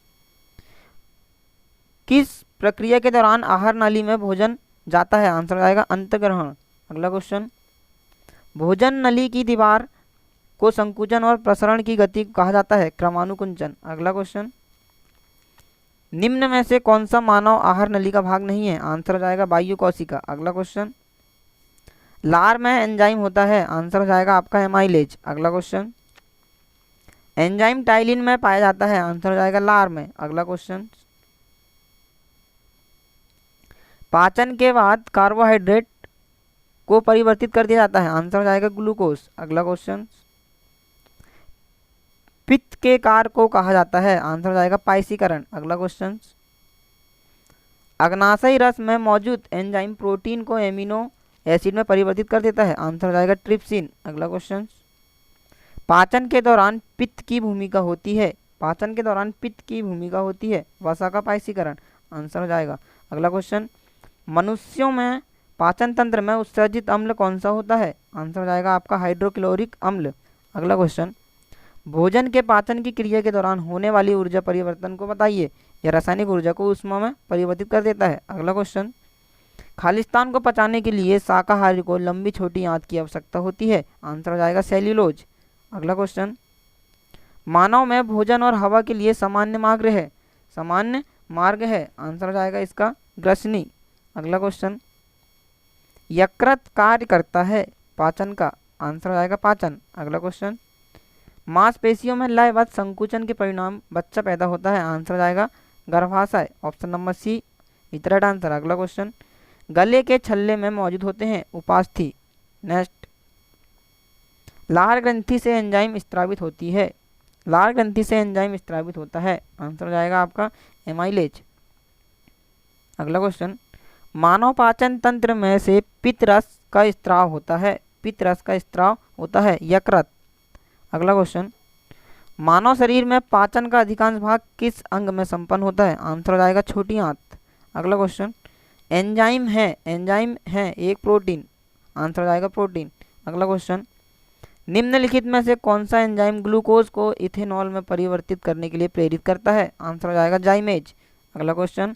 किस प्रक्रिया के दौरान आहार नाली में भोजन जाता है? आंसर हो जाएगा अंतर्ग्रहण। अगला क्वेश्चन, भोजन नली की दीवार को संकुचन और प्रसरण की गति कहा जाता है? क्रमानुकुंचन। अगला क्वेश्चन, निम्न में से कौन सा मानव आहार नली का भाग नहीं है? आंसर हो जाएगा वायु कोशिका। अगला क्वेश्चन, लार में एंजाइम होता है? आंसर हो जाएगा आपका एमाइलेज। अगला क्वेश्चन, एंजाइम टाइलिन में पाया जाता है? आंसर हो जाएगा लार में। अगला क्वेश्चन, पाचन के बाद कार्बोहाइड्रेट को परिवर्तित कर दिया जाता है? आंसर हो जाएगा ग्लूकोज। अगला क्वेश्चन, पित्त के कार्य को कहा जाता है? आंसर हो जाएगा पाइसीकरण। अगला क्वेश्चन, अग्नाशयी रस में मौजूद एंजाइम प्रोटीन को एमिनो एसिड में परिवर्तित कर देता है? आंसर हो जाएगा ट्रिप्सिन। अगला क्वेश्चन, पाचन के दौरान पित्त की भूमिका होती है? पाचन के दौरान पित्त की भूमिका होती है वसा का पाइसीकरण। आंसर हो जाएगा। अगला क्वेश्चन, मनुष्यों में पाचन तंत्र में उत्सर्जित अम्ल कौन सा होता है? आंसर हो जाएगा आपका हाइड्रोक्लोरिक अम्ल। अगला क्वेश्चन, भोजन के पाचन की क्रिया के दौरान होने वाली ऊर्जा परिवर्तन को बताइए। यह रासायनिक ऊर्जा को ऊष्मा में परिवर्तित कर देता है। अगला क्वेश्चन, खालिस्तान को पचाने के लिए शाकाहारी को लंबी छोटी आंत की आवश्यकता होती है? आंसर हो जाएगा सेल्यूलोज। अगला क्वेश्चन, मानव में भोजन और हवा के लिए सामान्य मार्ग है? आंसर हो जाएगा इसका ग्रसनी। अगला क्वेश्चन, यकृत कार्य करता है पाचन का? आंसर हो जाएगा पाचन। अगला क्वेश्चन, मांसपेशियों में लयबद्ध संकुचन के परिणाम बच्चा पैदा होता है? आंसर हो जाएगा गर्भाशय। Option number C is right answer. अगला क्वेश्चन, गले के छल्ले में मौजूद होते हैं उपास्थि। नेक्स्ट, लार ग्रंथि से एंजाइम स्त्रावित होती है? लार ग्रंथि से एंजाइम स्त्रावित होता है? आंसर हो जाएगा आपका एमाइलेज। अगला क्वेश्चन, मानव पाचन तंत्र में से पित्त रस का स्त्राव होता है? पित्त रस का स्त्राव होता है यकृत। अगला क्वेश्चन, मानव शरीर में पाचन का अधिकांश भाग किस अंग में संपन्न होता है? आंसर हो जाएगा छोटी आंत। अगला क्वेश्चन, एंजाइम है एक प्रोटीन? आंसर हो जाएगा प्रोटीन। अगला क्वेश्चन, निम्नलिखित में से कौन सा एंजाइम ग्लूकोज को इथेनॉल में परिवर्तित करने के लिए प्रेरित करता है? आंसर हो जाएगा जाइमेज। अगला क्वेश्चन,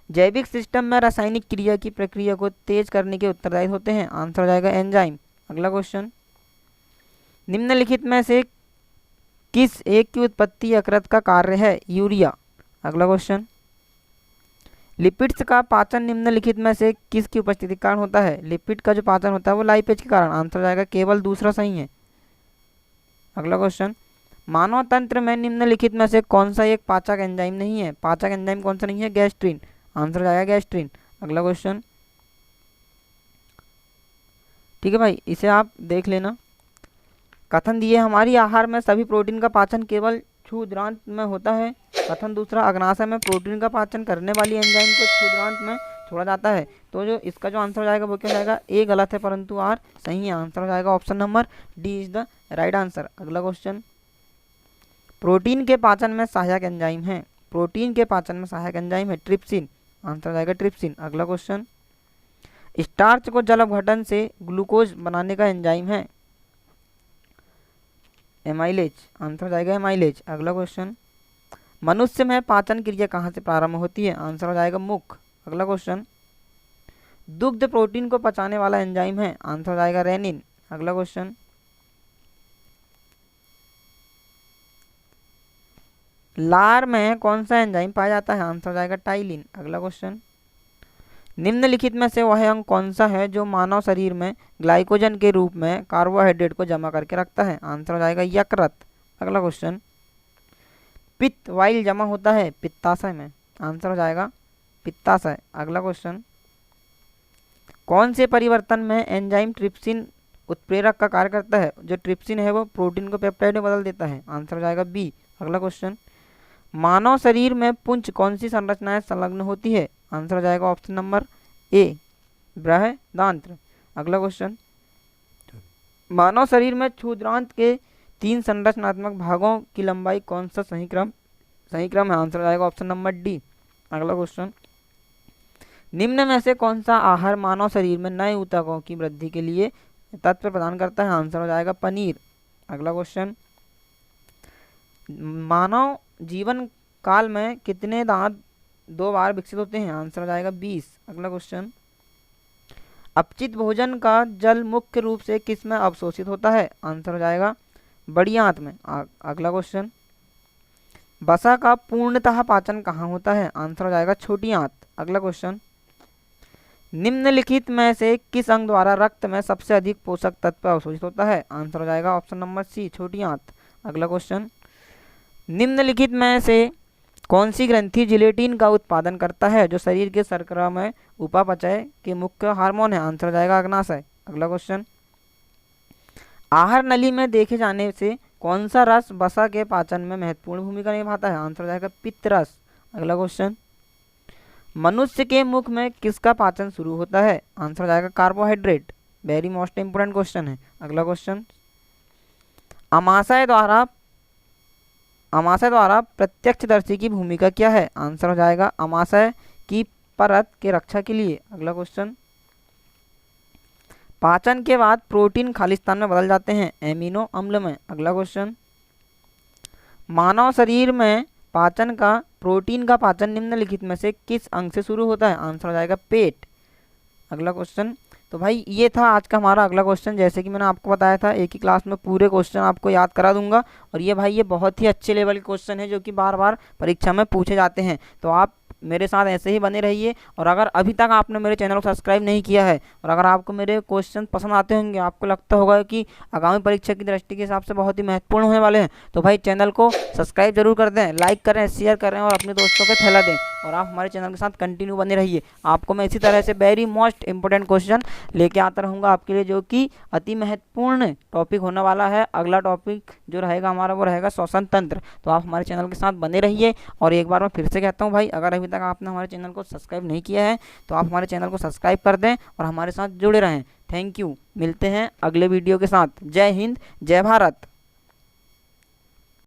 जैविक सिस्टम में रासायनिक क्रिया की प्रक्रिया को तेज करने के उत्तरदायी होते हैं? आंसर हो जाएगा एंजाइम। अगला क्वेश्चन, निम्नलिखित में से किस एक की उत्पत्ति यकृत का कार्य है? यूरिया। अगला क्वेश्चन, लिपिड्स का पाचन निम्नलिखित में से किसकी उपस्थिति के कारण होता है? लिपिड का जो पाचन होता है वो लाइपेज के कारण। आंसर हो जाएगा केवल दूसरा सही है। अगला क्वेश्चन, मानव तंत्र में निम्नलिखित में से कौन सा एक पाचक एंजाइम नहीं है? पाचक एंजाइम कौन सा नहीं है? गैस्ट्रिन। आंसर हो जाएगा गैस्ट्रिन। अगला क्वेश्चन, ठीक है भाई, इसे आप देख लेना। कथन दिए, हमारी आहार में सभी प्रोटीन का पाचन केवल क्षुद्रांत में होता है। कथन दूसरा, अग्नाशय में प्रोटीन का पाचन करने वाली एंजाइम को क्षुद्रांत में छोड़ा जाता है। तो जो इसका जो आंसर हो जाएगा वो क्या हो जाएगा? ए गलत है परंतु आर सही है। आंसर हो जाएगा option number D is the right answer. अगला क्वेश्चन, प्रोटीन के पाचन में सहायक एंजाइम है? प्रोटीन के पाचन में सहायक एंजाइम है ट्रिप्सिन। आंसर हो जाएगा ट्रिप्सिन। अगला क्वेश्चन, स्टार्च को जल अपघटन से ग्लूकोज बनाने का एंजाइम है? एमाइलेज। आंसर हो जाएगा एमाइलेज। अगला क्वेश्चन, मनुष्य में पाचन क्रिया कहाँ से प्रारंभ होती है? आंसर हो जाएगा मुख। अगला क्वेश्चन, दुग्ध प्रोटीन को पचाने वाला एंजाइम है? आंसर हो जाएगा रेनिन। अगला क्वेश्चन, लार में कौन सा एंजाइम पाया जाता है? आंसर हो जाएगा टाइलिन। अगला क्वेश्चन, निम्नलिखित में से वह अंग कौन सा है जो मानव शरीर में ग्लाइकोजन के रूप में कार्बोहाइड्रेट को जमा करके रखता है? आंसर हो जाएगा यकृत। अगला क्वेश्चन, पित्त वाइल जमा होता है पित्ताशय में? आंसर हो जाएगा पित्ताशय। अगला क्वेश्चन, कौन से परिवर्तन में एंजाइम ट्रिप्सिन उत्प्रेरक का कार्य करता है? जो ट्रिप्सिन है वो प्रोटीन को पेप्टाइड में बदल देता है। आंसर हो जाएगा बी। अगला क्वेश्चन, मानव शरीर में पुंज कौन सी संरचनाएं संलग्न होती है? आंसर हो जाएगा ऑप्शन नंबर ए बृहदांत्र। अगला क्वेश्चन, मानव शरीर में क्षुद्रांत के 3 संरचनात्मक भागों की लंबाई कौन सा सही क्रम है? आंसर हो जाएगा ऑप्शन नंबर डी। अगला क्वेश्चन, निम्न में से कौन सा आहार मानव शरीर में नए ऊतकों की वृद्धि के लिए तत्व प्रदान करता है? आंसर हो जाएगा पनीर। अगला क्वेश्चन, मानव जीवन काल में कितने दांत 2 बार विकसित होते हैं? आंसर हो जाएगा 20। अगला क्वेश्चन, अपचित भोजन का जल मुख्य रूप से किस में अवशोषित होता है? आंसर हो जाएगा बड़ी आंत में। अगला क्वेश्चन, वसा का पूर्णतः पाचन कहाँ होता है? आंसर हो जाएगा छोटी आंत। अगला क्वेश्चन, निम्नलिखित में से किस अंग द्वारा रक्त में सबसे अधिक पोषक तत्व अवशोषित होता है? आंसर हो जाएगा ऑप्शन नंबर सी छोटी आंत। अगला क्वेश्चन, निम्नलिखित में से कौन सी ग्रंथि जिलेटिन का उत्पादन करता है जो शरीर के शर्करा में उपापचय के मुख्य हार्मोन है? आंसर हो जाएगा अग्नाशय। अगला क्वेश्चन, आहार नली में देखे जाने से कौन सा रस वसा के पाचन में महत्वपूर्ण भूमिका निभाता है? आंसर हो जाएगा पित्त रस। अगला क्वेश्चन, मनुष्य के मुख में किसका पाचन शुरू होता है? आंसर हो जाएगा carbohydrate. Very most important question है। अगला क्वेश्चन, अमाशय द्वारा प्रत्यक्षदर्शी की भूमिका क्या है? आंसर हो जाएगा अमाशय की परत के रक्षा के लिए। अगला क्वेश्चन, पाचन के बाद प्रोटीन खालिस्तान में बदल जाते हैं एमिनो अम्ल में। अगला क्वेश्चन, मानव शरीर में प्रोटीन का पाचन निम्नलिखित में से किस अंग से शुरू होता है? आंसर हो जाएगा पेट। अगला क्वेश्चन, तो भाई ये था आज का हमारा अगला क्वेश्चन। जैसे कि मैंने आपको बताया था एक ही क्लास में पूरे क्वेश्चन आपको याद करा दूंगा, और ये भाई ये बहुत ही अच्छे लेवल के क्वेश्चन है जो कि बार बार परीक्षा में पूछे जाते हैं। तो आप मेरे साथ ऐसे ही बने रहिए, और अगर अभी तक आपने मेरे चैनल को सब्सक्राइब नहीं किया है और अगर आपको मेरे क्वेश्चन पसंद आते होंगे, आपको लगता होगा कि आगामी परीक्षा की दृष्टि के हिसाब से बहुत ही महत्वपूर्ण होने वाले हैं, तो भाई चैनल को सब्सक्राइब जरूर कर दें, लाइक करें, शेयर करें और अपने दोस्तों को फैला दें, और आप हमारे चैनल के साथ कंटिन्यू बने रहिए। आपको मैं इसी तरह से वेरी मोस्ट इंपॉर्टेंट क्वेश्चन लेके आता रहूँगा आपके लिए, जो कि अति महत्वपूर्ण टॉपिक होने वाला है। अगला टॉपिक जो रहेगा हमारा वो रहेगा श्वसन तंत्र। तो आप हमारे चैनल के साथ बने रहिए, और एक बार मैं फिर से कहता हूँ भाई, अगर अभी तक आपने हमारे चैनल को सब्सक्राइब नहीं किया है तो आप हमारे चैनल को सब्सक्राइब कर दें और हमारे साथ जुड़े रहें। Thank you. मिलते हैं अगले वीडियो के साथ। जय हिंद, जय भारत।